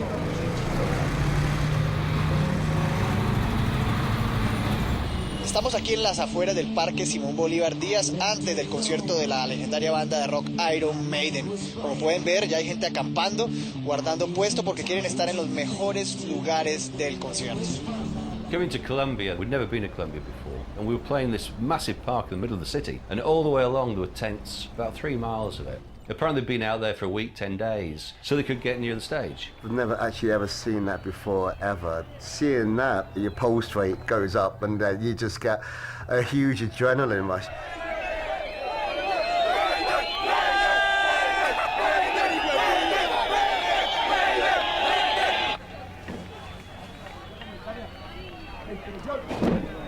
Estamos aquí en las afueras del Parque Simón Bolívar días antes del concierto de la legendaria banda de rock Iron Maiden. Como pueden ver, ya hay gente acampando, guardando puesto porque quieren estar en los mejores lugares del concierto.
Going to Colombia, we'd never been to Colombia before, and we were playing this massive park in the middle of the city, and all the way along there were tents, about 3 miles of it. Apparently they'd been out there for a week, 10 days, so they could get near the stage.
I've never actually ever seen that before, ever. Seeing that, your pulse rate goes up and you just get a huge adrenaline rush.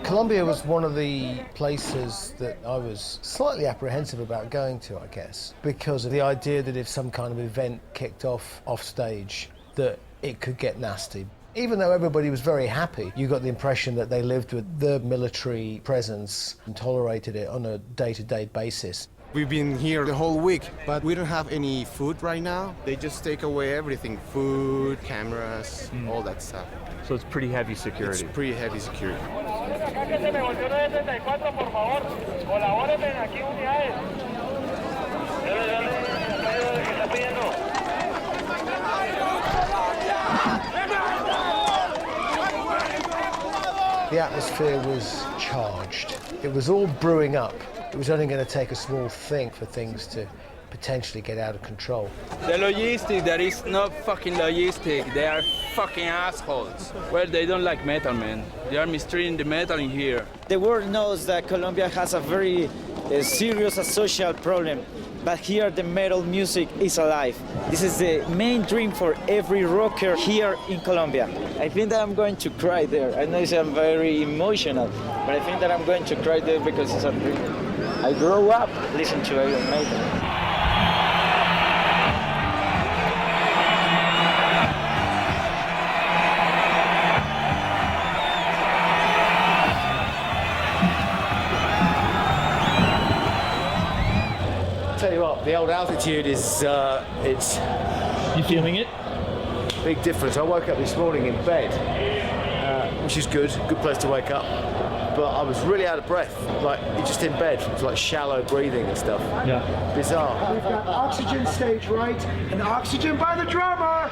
Colombia was one of the places that I was slightly apprehensive about going to, I guess, because of the idea that if some kind of event kicked off stage, that it could get nasty. Even though everybody was very happy, you got the impression that they lived with the military presence and tolerated it on a day-to-day basis.
We've been here the whole week, but we don't have any food right now. They just take away everything, food, cameras, all that stuff.
So it's pretty heavy security.
It's pretty heavy security.
The atmosphere was charged. It was all brewing up. It was only going to take a small thing for things to potentially get out of control.
The logistic, there is no fucking logistic. They are fucking assholes. Well, they don't like metal, man. They are mistreating the metal in here.
The world knows that Colombia has a very serious social problem, but here the metal music is alive. This is the main dream for every rocker here in Colombia. I think that I'm going to cry there. I know I'm very emotional, but I think that I'm going to cry there because it's a dream. I grew up listening to Iron Maiden.
Tell you what, the old altitude is, it's...
You feeling it?
Big difference. I woke up this morning in bed, which is good place to wake up. But I was really out of breath, like just in bed. It was like shallow breathing and stuff.
Yeah.
Bizarre.
We've got oxygen stage right and oxygen by the drummer.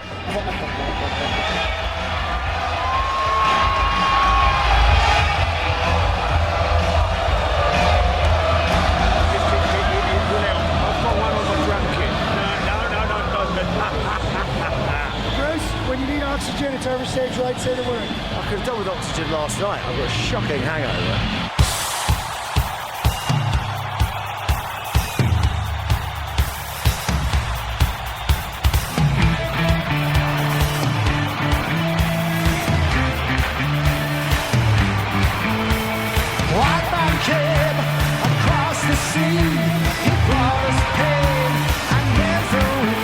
Bruce, when you need oxygen, it's over stage right, say the word.
I could have done with oxygen last night. I've got a shocking hangover.
White man came across the sea. He brought us pain and misery.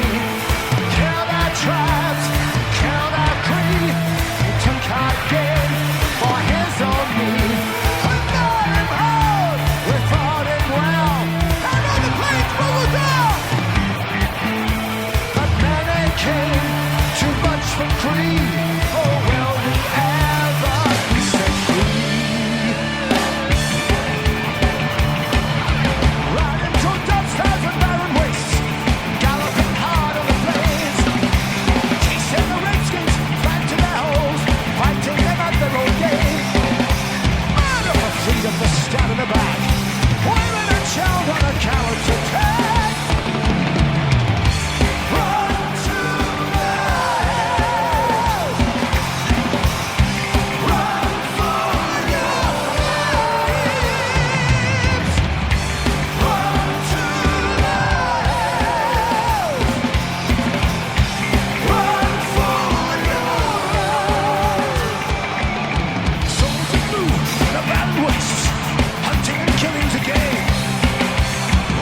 Killed our tribes, killed our creed. He took our game for his own need. stabbed in the back. Women and child on a coward's attack. Run to the hills. Run for your lives. Run to the hills. Run for your lives. Soldiers move the battle wastes, hunting and killing's a game.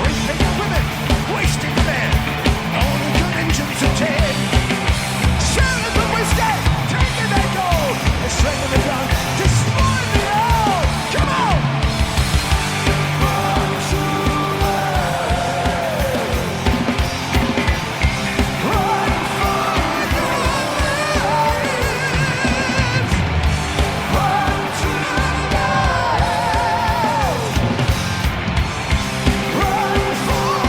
Raping the women, wasting the men, all the good engines are dead. Sharing the whiskey, taking their gold, and strengthening the gun, destroying the all. Come on! Run to the run for your lives. Run to the run for your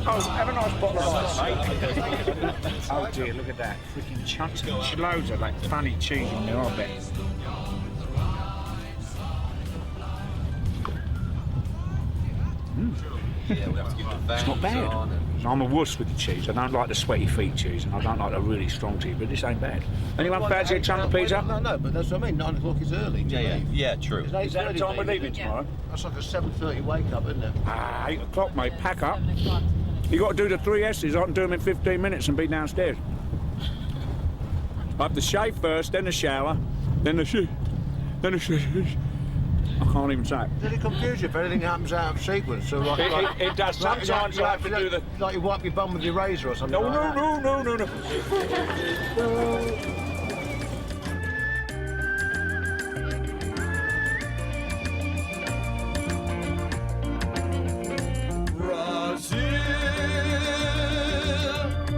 Oh, have a nice bottle of ice, mate. Oh dear, look at that. Freaking chunks of loads of like funny cheese in there, I bet. It's not bad. I'm a wuss with the cheese. I don't like the sweaty feet cheese, and I don't like the really strong cheese, but this ain't bad. Anyone fancy a chunk of pizza?
No, but that's what I mean. 9 o'clock is early.
Yeah, true.
Is
that the time we're leaving tomorrow?
That's like a 7:30 wake up, isn't it?
8 o'clock, mate. Pack up. You got to do the 3 S's. I can do them in 15 minutes and be downstairs. I have to shave first, then the shower, then the I can't even say it.
Does it confuse you if anything happens out of sequence? So
It does. Sometimes I have to do the...
Like you wipe your bum with your razor or something
No.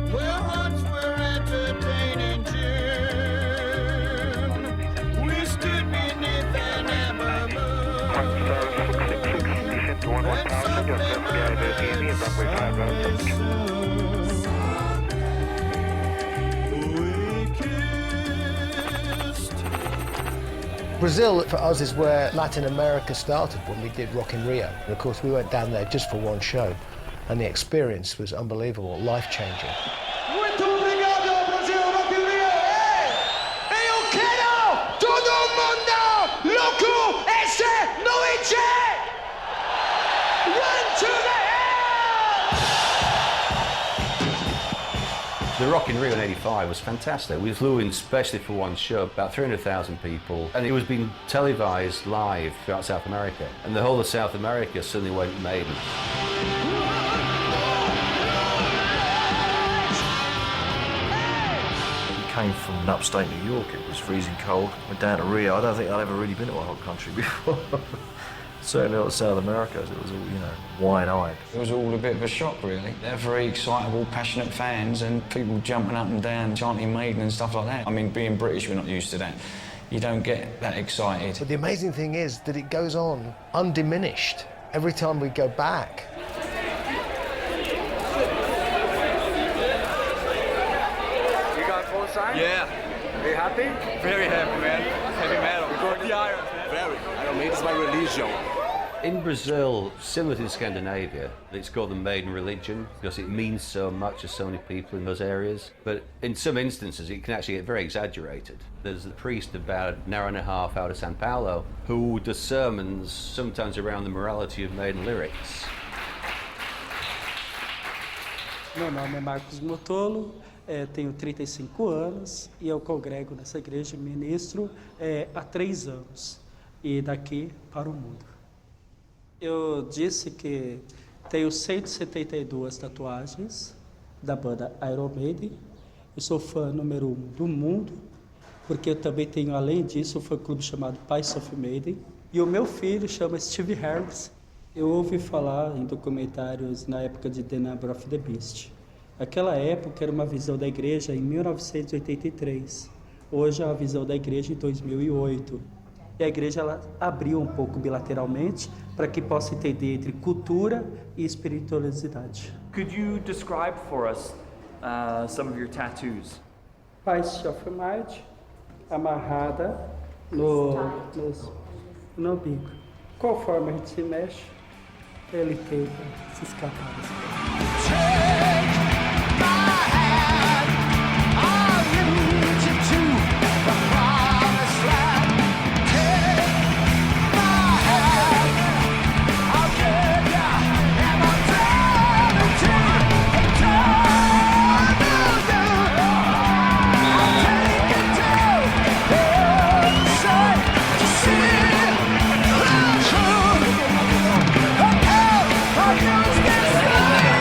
Where hearts were entertaining June. We stood beneath an amber moon.
Brazil for us is where Latin America started when we did Rock in Rio. And of course we went down there just for one show and the experience was unbelievable, life-changing.
Muito obrigado, Brasil, Rock in Rio. Eu quero todo mundo louco esta noite!
The Rock in Rio in '85 was fantastic. We flew in specially for one show, about 300,000 people, and it was being televised live throughout South America. And the whole of South America suddenly went Maiden.
Came from upstate New York, it was freezing cold. Went down to Rio. I don't think I'd ever really been to a hot country before. Certainly not South America, it was all, you know, wide-eyed.
It was all a bit of a shock, really. They're very excitable, passionate fans and people jumping up and down, chanting Maiden and stuff like that. I mean, being British, we're not used to that. You don't get that excited.
But the amazing thing is that it goes on undiminished every time we go back.
Yeah.
Are you happy?
Very happy, man. Heavy metal. We're going to the Iron, man.
Very. Iron Maiden is my religion.
In Brazil, similar to Scandinavia, it's called the Maiden religion because it means so much to so many people in those areas. But in some instances, it can actually get very exaggerated. There's a priest about an hour and a half out of Sao Paulo who does sermons sometimes around the morality of Maiden lyrics.
Meu nome é Marcos Motolo, tenho 35 anos e eu congrego nessa igreja, ministro há 3 anos e daqui para o mundo. Eu disse que tenho 172 tatuagens da banda Iron Maiden. Eu sou fã número 1 do mundo, porque eu também tenho, além disso, um fã-clube chamado Pais of Maiden. E o meu filho chama Steve Harris. Eu ouvi falar em documentários na época de The Number of the Beast. Aquela época era uma visão da igreja em 1983. Hoje é a visão da igreja em 2008. E a igreja ela abriu um pouco bilateralmente para que possa entender entre cultura e espiritualidade.
Could you describe for us some of your tattoos?
Pais of Maiden, amarrada no bico. Conforme a gente se mexe, ele tenta se escapar.
I use this life.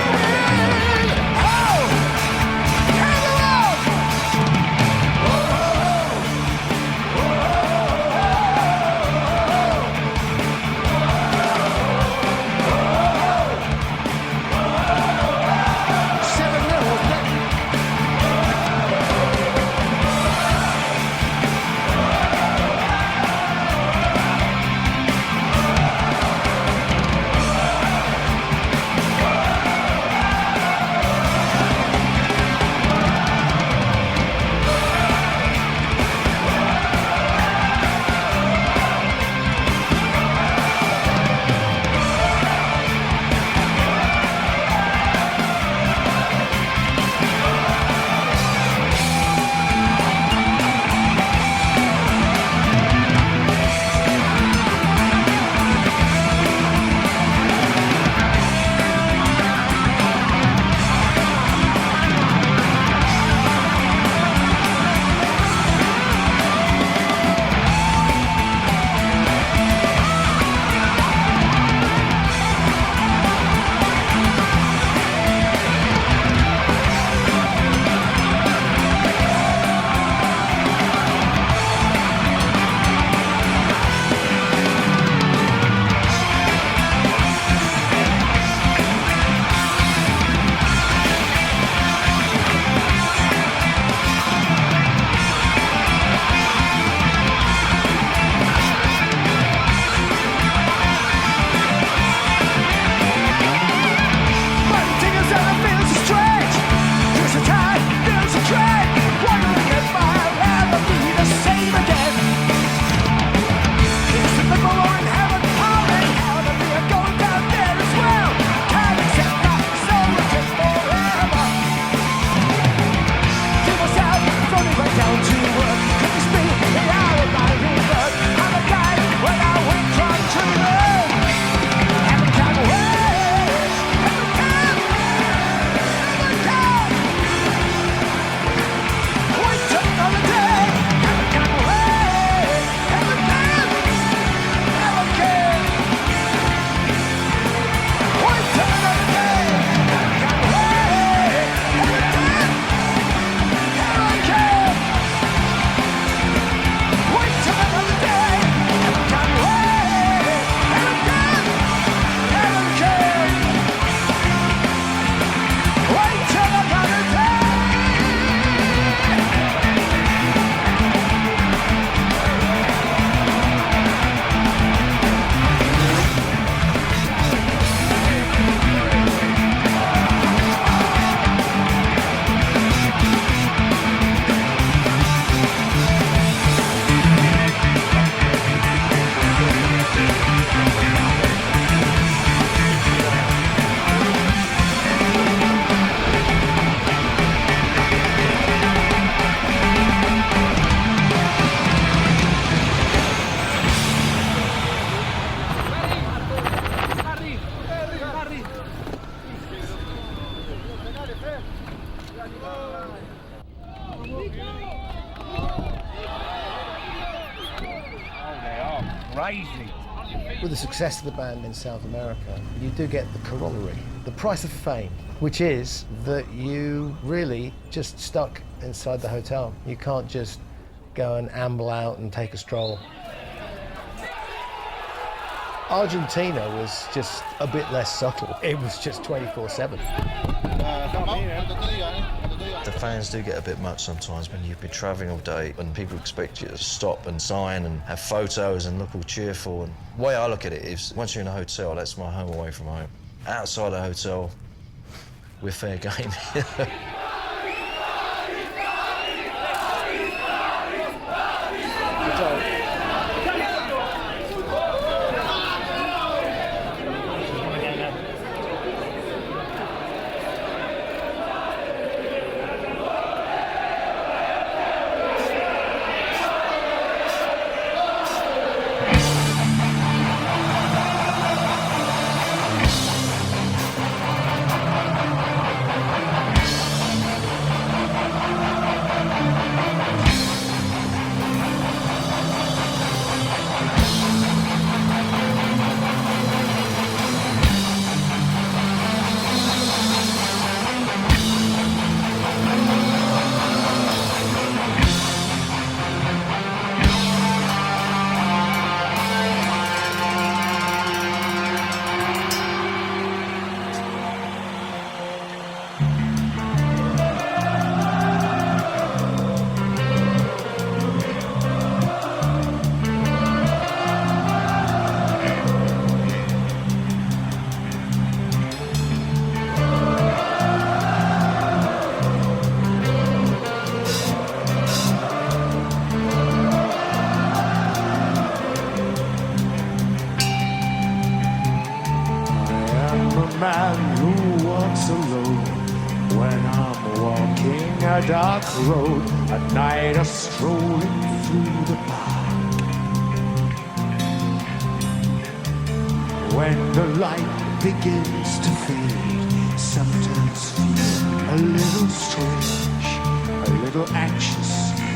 the success of the band in South America, you do get the corollary, the price of fame, which is that you really just stuck inside the hotel. You can't just go and amble out and take a stroll. Argentina was just a bit less subtle. It was just 24/7.
The fans do get a bit much sometimes when you've been travelling all day and people expect you to stop and sign and have photos and look all cheerful. And the way I look at it is, once you're in a hotel, that's my home away from home. Outside a hotel, we're fair game.
Dark road, at night, a strolling through the park. When the light begins to fade, sometimes feel a little strange, a little anxious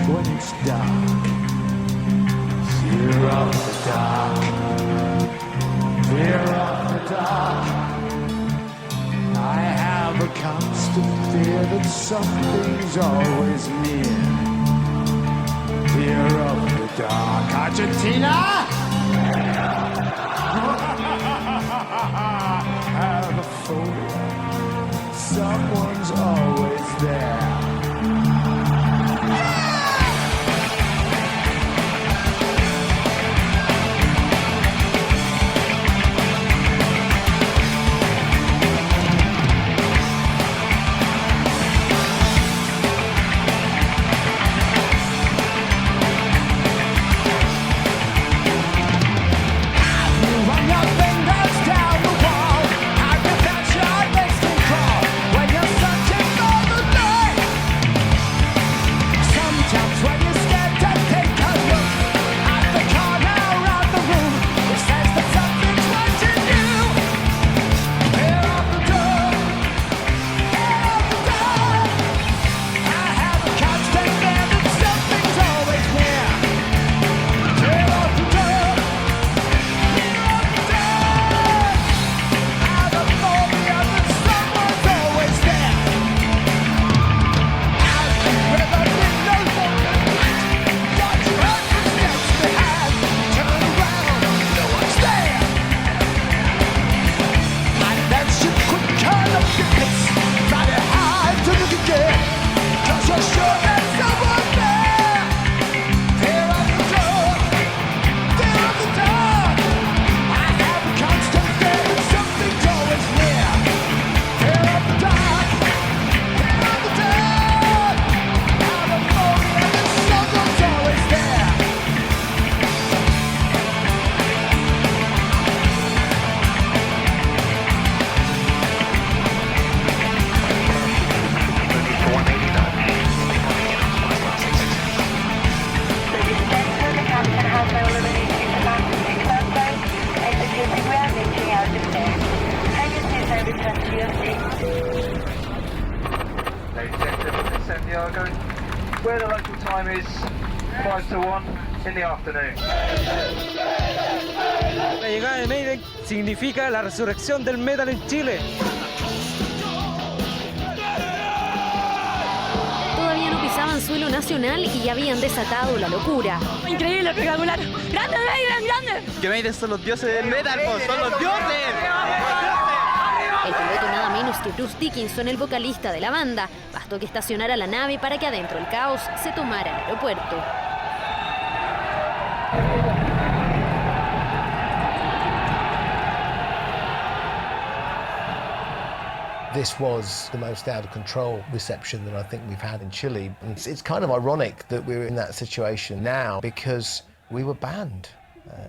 when it's dark. Fear of the dark, fear of the dark. I have a constant fear that something's always near. Fear of the dark. Argentina! Have a phobia. Someone's always there.
Where the local time is 5 to 1. in the afternoon.
La llegada de Maiden significa la resurrección del metal en Chile.
Todavía no pisaban suelo nacional y ya habían desatado la locura.
Increíble, espectacular. ¡Grande Maiden, grande!
Que Maiden son los dioses del metal, pues, son los dioses.
El piloto nada menos que Bruce Dickinson, el vocalista de la banda. Bastó que estacionara la nave para que adentro el caos se tomara el aeropuerto.
This was the most out of control reception that I think we've had in Chile. And it's kind of ironic that we're in that situation now because we were banned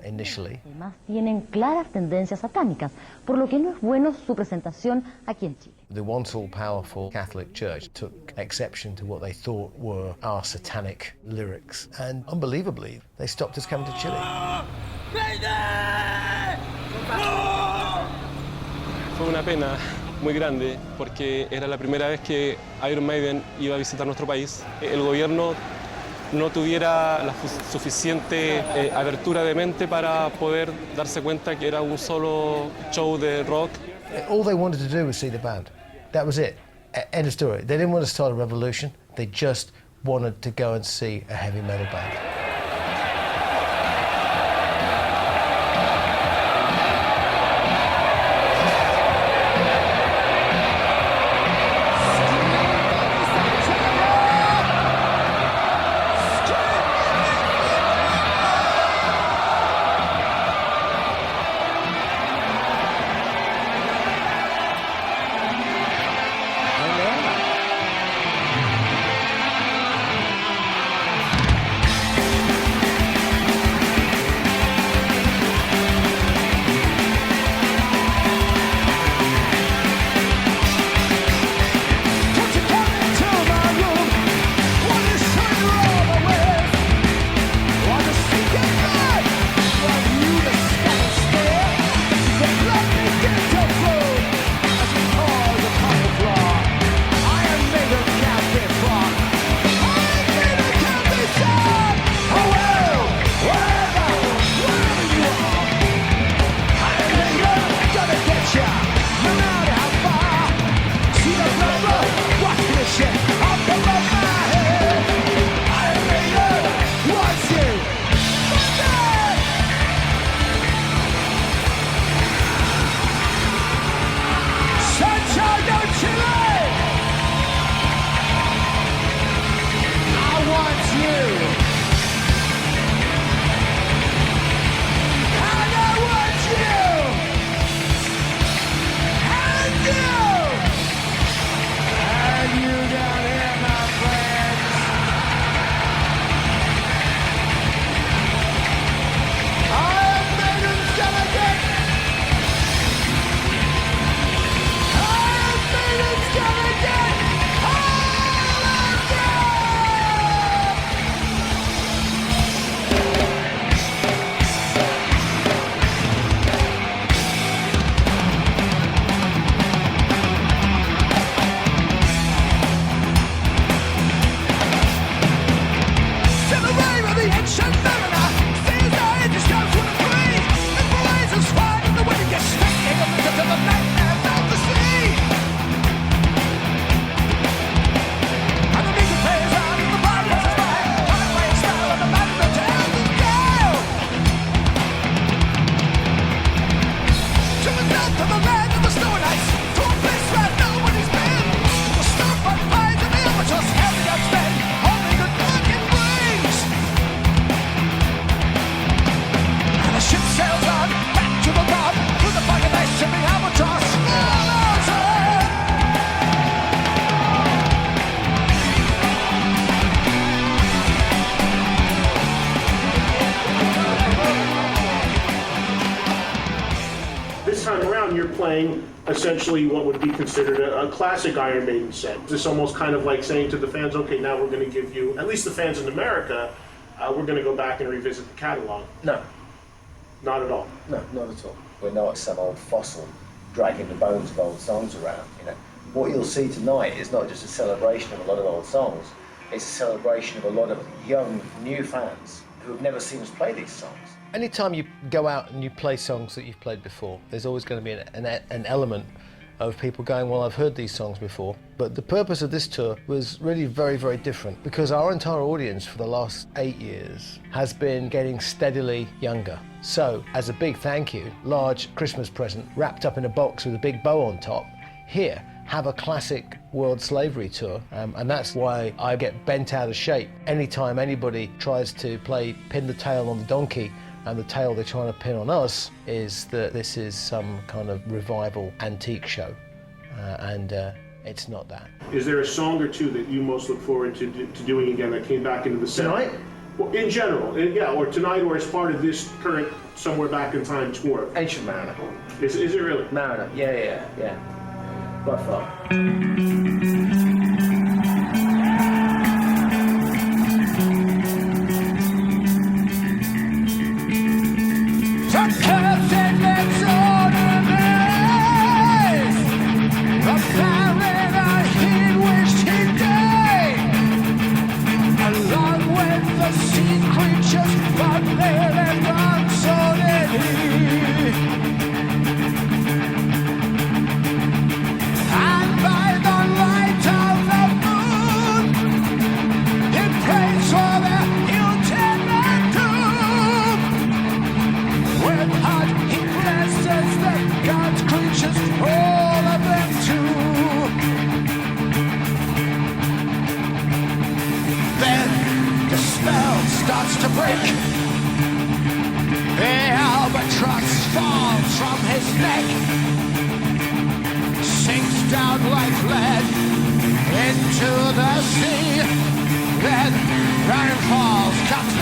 initially.
Además tienen claras tendencias satánicas, por lo que no es bueno su presentación aquí en Chile.
The once all-powerful Catholic Church took exception to what they thought were our satanic lyrics. And unbelievably, they stopped us coming to Chile.
Fue una pena muy grande porque era la primera vez que Iron Maiden iba a visitar nuestro país. El gobierno no tuviera la suficiente abertura de mente para poder darse cuenta que era un solo show de rock.
All they wanted to do was see the band. That was it. End of story. They didn't want to start a revolution. They just wanted to go and see a heavy metal band.
Playing essentially what would be considered a classic Iron Maiden set. It's almost kind of like saying to the fans, okay, now we're going to give you, at least the fans in America, we're going to go back and revisit the catalog.
No.
Not at all?
No, not at all. We're not some old fossil dragging the bones of old songs around. You know, what you'll see tonight is not just a celebration of a lot of old songs, it's a celebration of a lot of young, new fans who have never seen us play these songs.
Anytime you go out and you play songs that you've played before, there's always going to be an element of people going, well, I've heard these songs before. But the purpose of this tour was really very, very different, because our entire audience for the last 8 years has been getting steadily younger. So, as a big thank you, large Christmas present wrapped up in a box with a big bow on top, here, have a classic world slavery tour, and that's why I get bent out of shape anytime anybody tries to play pin the tail on the donkey, and the tail they're trying to pin on us is that this is some kind of revival antique show, and it's not that.
Is there a song or two that you most look forward to doing again that came back into the set?
Tonight?
Well, in general, yeah, or tonight, or as part of this current Somewhere Back in Time tour.
Ancient Mariner.
Is it really?
Mariner, yeah. By far.
To break, the albatross falls from his neck, sinks down like lead into the sea, then rain falls, comes the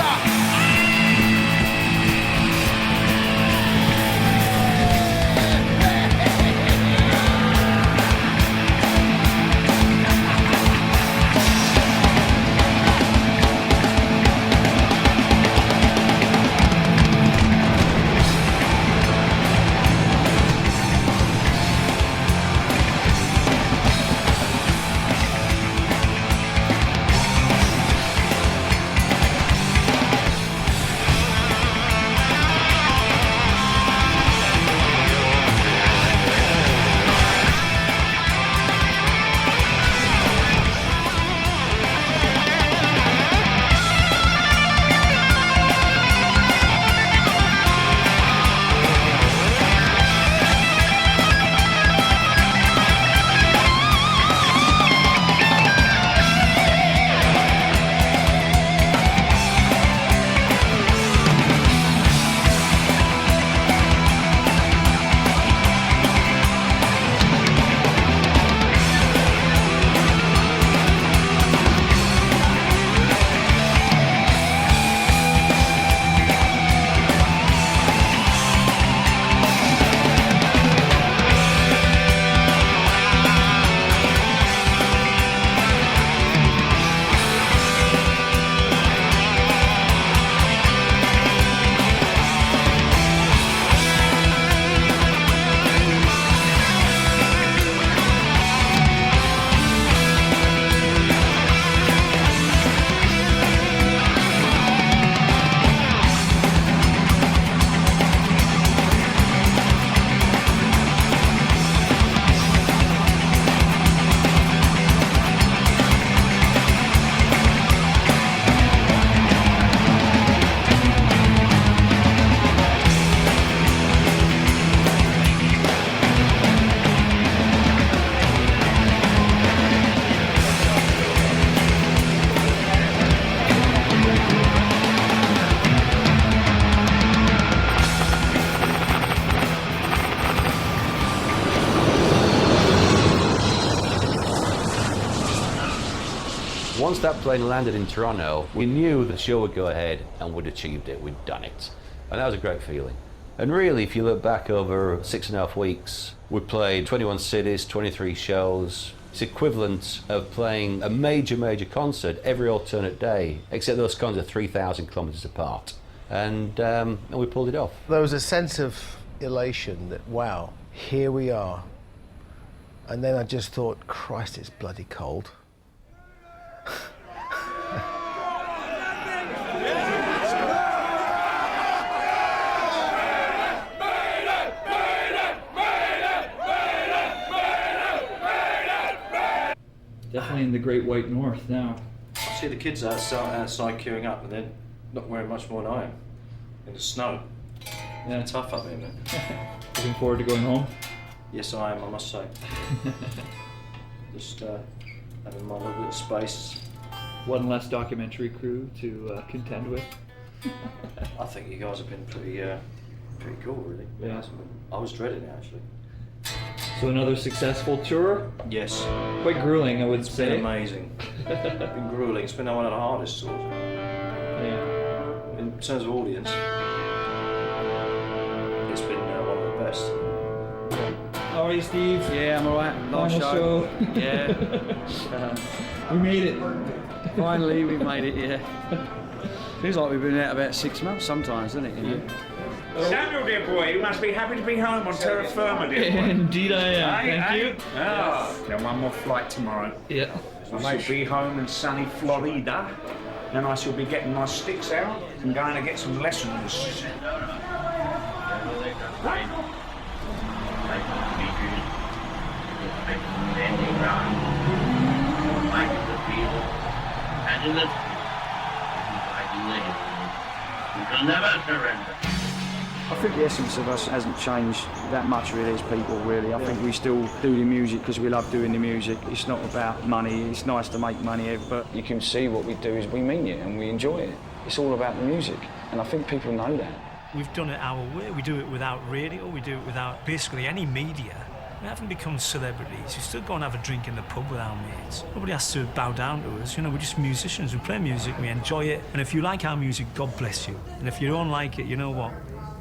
Once that plane landed in Toronto, we knew the show would go ahead and we'd achieved it, we'd done it. And that was a great feeling. And really, if you look back over 6.5 weeks, we played 21 cities, 23 shows. It's equivalent of playing a major concert every alternate day, except those concerts are 3,000 kilometers apart. And we pulled it off.
There was a sense of elation that, wow, here we are. And then I just thought, Christ, it's bloody cold.
Definitely in the Great White North now.
I see the kids outside queuing up, and they're not wearing much more than I am in the snow. Yeah, tough up here, man.
Looking forward to going home?
Yes, I am, I must say. Just having my little bit of space.
One less documentary crew to contend with.
I think you guys have been pretty cool, really.
Yeah.
I was dreading it, actually.
So another successful tour?
Yes.
Quite grueling, I would say.
It's been amazing. It's been grueling. It's been one of the hardest tours.
Yeah.
In terms of audience, it's been one of the best.
How are you, Steve?
Yeah, I'm alright. Nice show. Yeah.
We made it.
Finally, we made it, yeah. Feels like we've been out about 6 months sometimes, doesn't it? You know?
Samuel, dear boy, you must be happy to be home on terra firma, dear boy.
Indeed I am. Thank you.
Ah, yeah, one more flight tomorrow.
Yeah.
I shall be home in sunny Florida, and I shall be getting my sticks out and going to get some lessons.
We will never surrender.
I think the essence of us hasn't changed that much really as people, really. I think we still do the music because we love doing the music. It's not about money. It's nice to make money, but you can see what we do is we mean it and we enjoy it. It's all about the music, and I think people know that.
We've done it our way. We do it without radio. We do it without basically any media. We haven't become celebrities. We still go and have a drink in the pub with our mates. Nobody has to bow down to us. You know, we're just musicians. We play music, we enjoy it. And if you like our music, God bless you. And if you don't like it, you know what?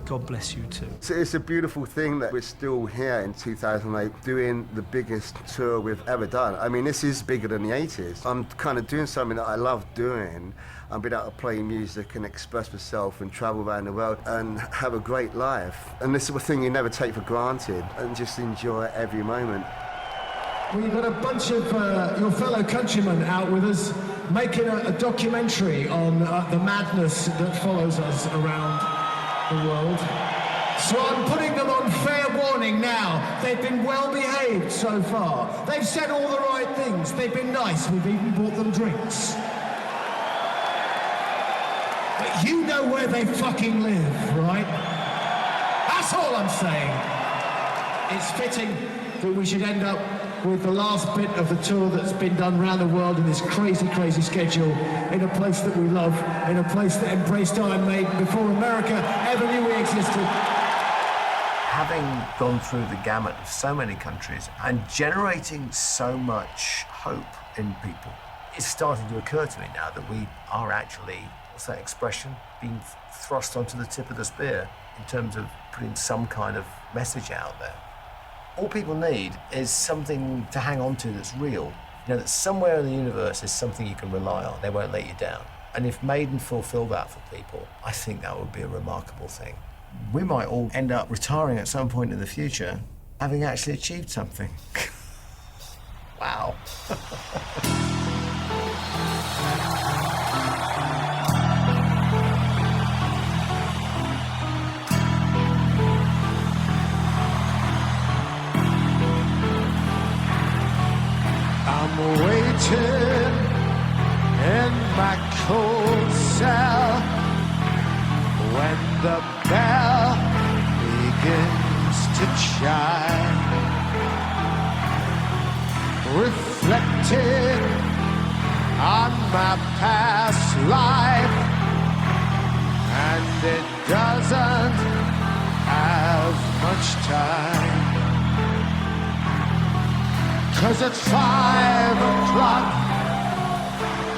God bless you too.
So it's a beautiful thing that we're still here in 2008 doing the biggest tour we've ever done. I mean, this is bigger than the 80s. I'm kind of doing something that I love doing. I'm being able to play music and express myself and travel around the world and have a great life. And this is a thing you never take for granted and just enjoy every moment.
We've got a bunch of your fellow countrymen out with us making a documentary on the madness that follows us around the world. So I'm putting them on fair warning now. They've been well behaved so far. They've said all the right things. They've been nice. We've even bought them drinks. But you know where they fucking live, right? That's all I'm saying. It's fitting that we should end up with the last bit of the tour that's been done around the world in this crazy, crazy schedule, in a place that we love, in a place that embraced Iron Maiden before America ever knew we existed.
Having gone through the gamut of so many countries and generating so much hope in people, it's starting to occur to me now that we are actually, what's that expression, being thrust onto the tip of the spear in terms of putting some kind of message out there. All people need is something to hang on to that's real. You know, that somewhere in the universe is something you can rely on. They won't let you down. And if Maiden fulfill that for people, I think that would be a remarkable thing. We might all end up retiring at some point in the future, having actually achieved something. Wow.
I'm waiting in my cold cell when the bell begins to chime, reflecting on my past life, and it doesn't have much time. 'Cause at 5 o'clock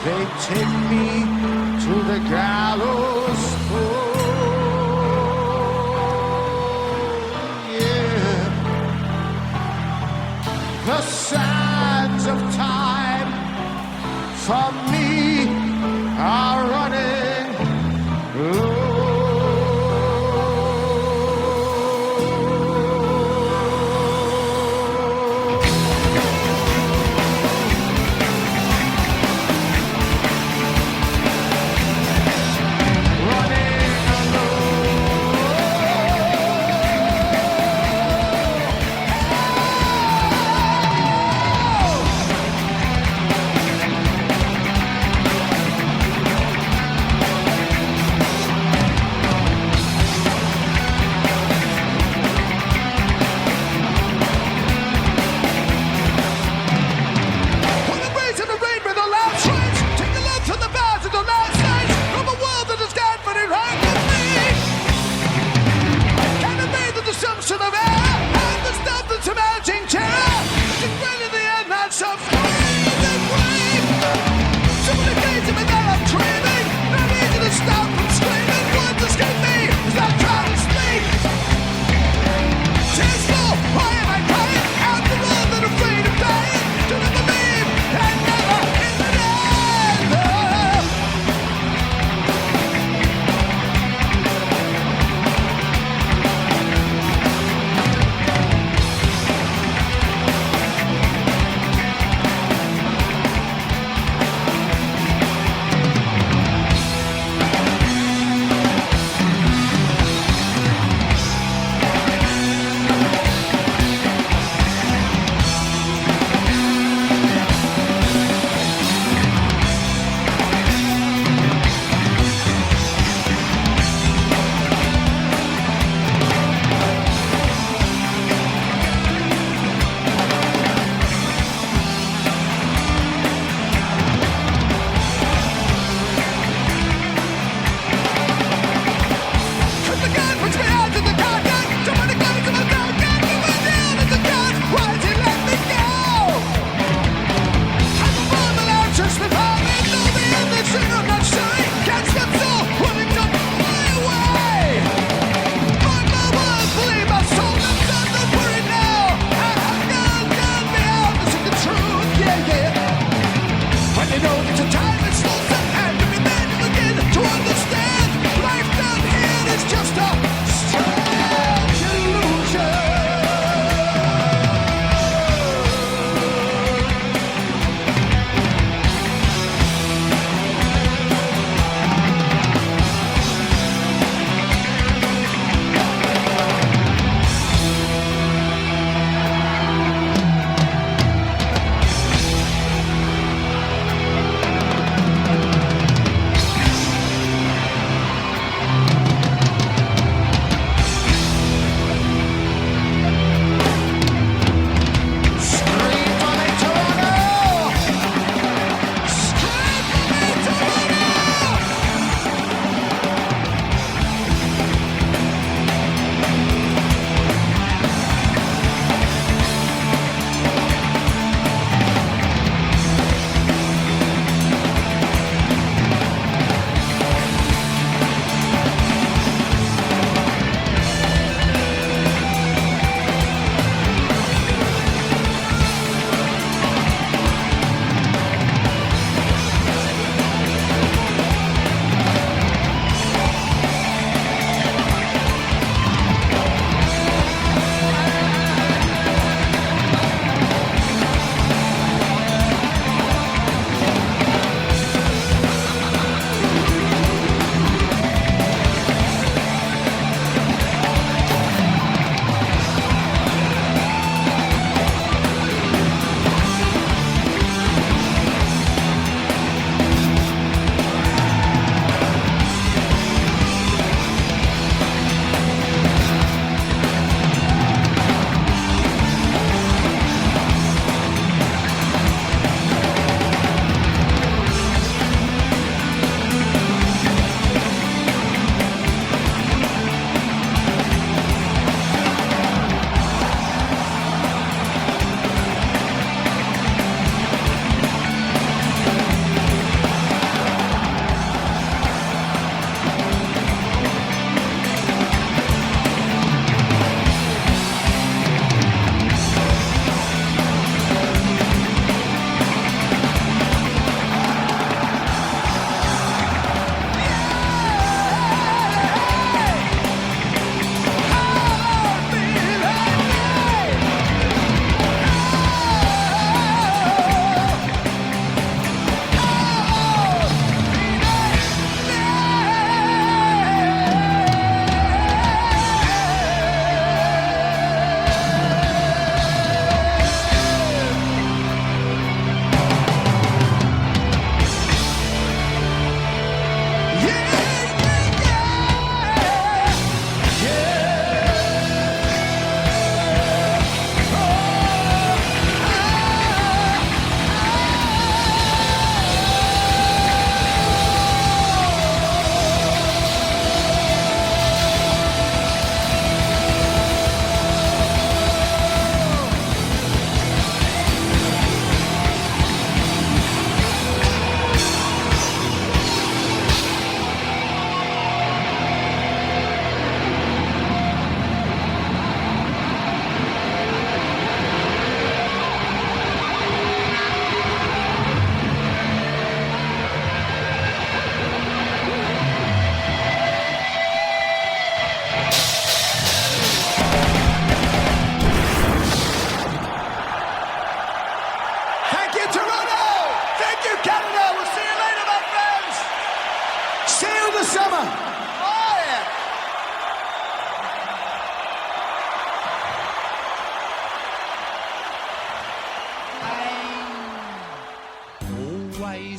they take me to the gallows pole. Yeah, the sands of time for me are running low.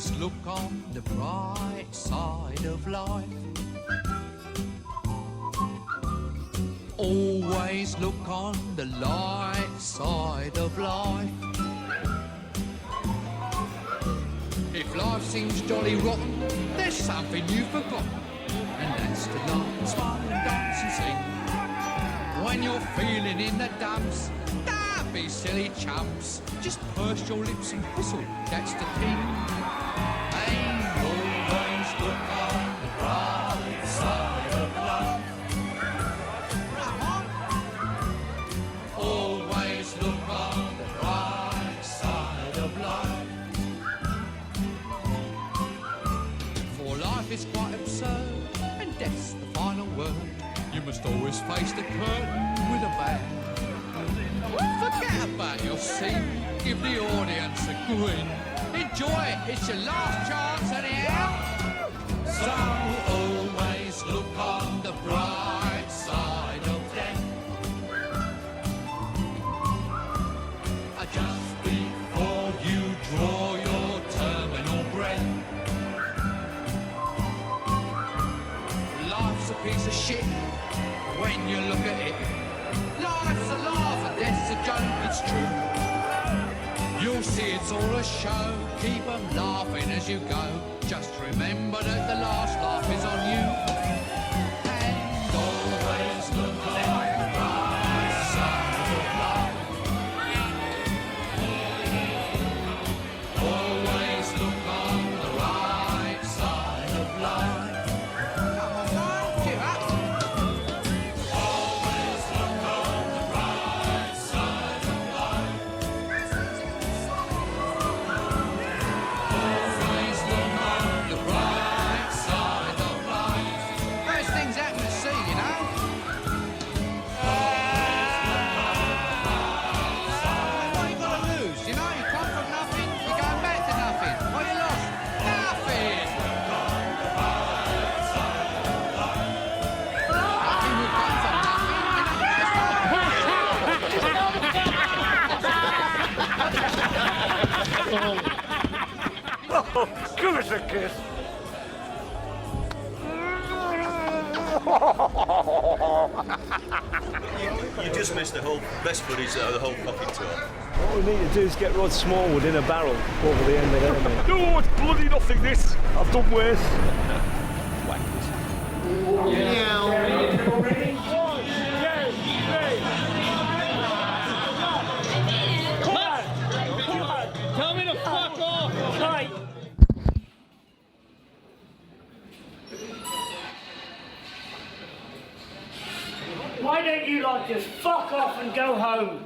Always look on the bright side of life. Always look on the light side of life. If life seems jolly rotten, there's something you've forgotten, and that's to laugh and smile and dance and sing. When you're feeling in the dumps, don't be silly chumps. Just purse your lips and whistle, that's the thing. And always look on the bright side of life. Always look on the bright side of life. For life is quite absurd, and death's the final word. You must always face the curtain with a bang. Forget about your seat, give the audience a grin. Enjoy it, it's your last chance anyhow. So always look on the bright side of death. Just before you draw your terminal breath. Life's a piece of shit when you look at it. Life's a laugh and death's a joke, it's true. You'll see it's all a show, keep 'em laughing as you go. Just remember that the last laugh is on you. And always look on the bright side of life. Always look on the right side of life. Come on, man, cheer up. Always look on the right side of life. Always look on the right side of life. First things happen to see, you know. What you got to lose, you know? You come from nothing, you're going back to nothing. What you lost? Nothing. Nothing will come from
Oh, give us a kiss.
You just missed the whole best footage of the whole fucking tour.
What we need to do is get Rod Smallwood in a barrel over the end of it. No, it's bloody nothing this. I've done worse.
Tell me to fuck off!
Right. Why don't you lot just fuck off and go home?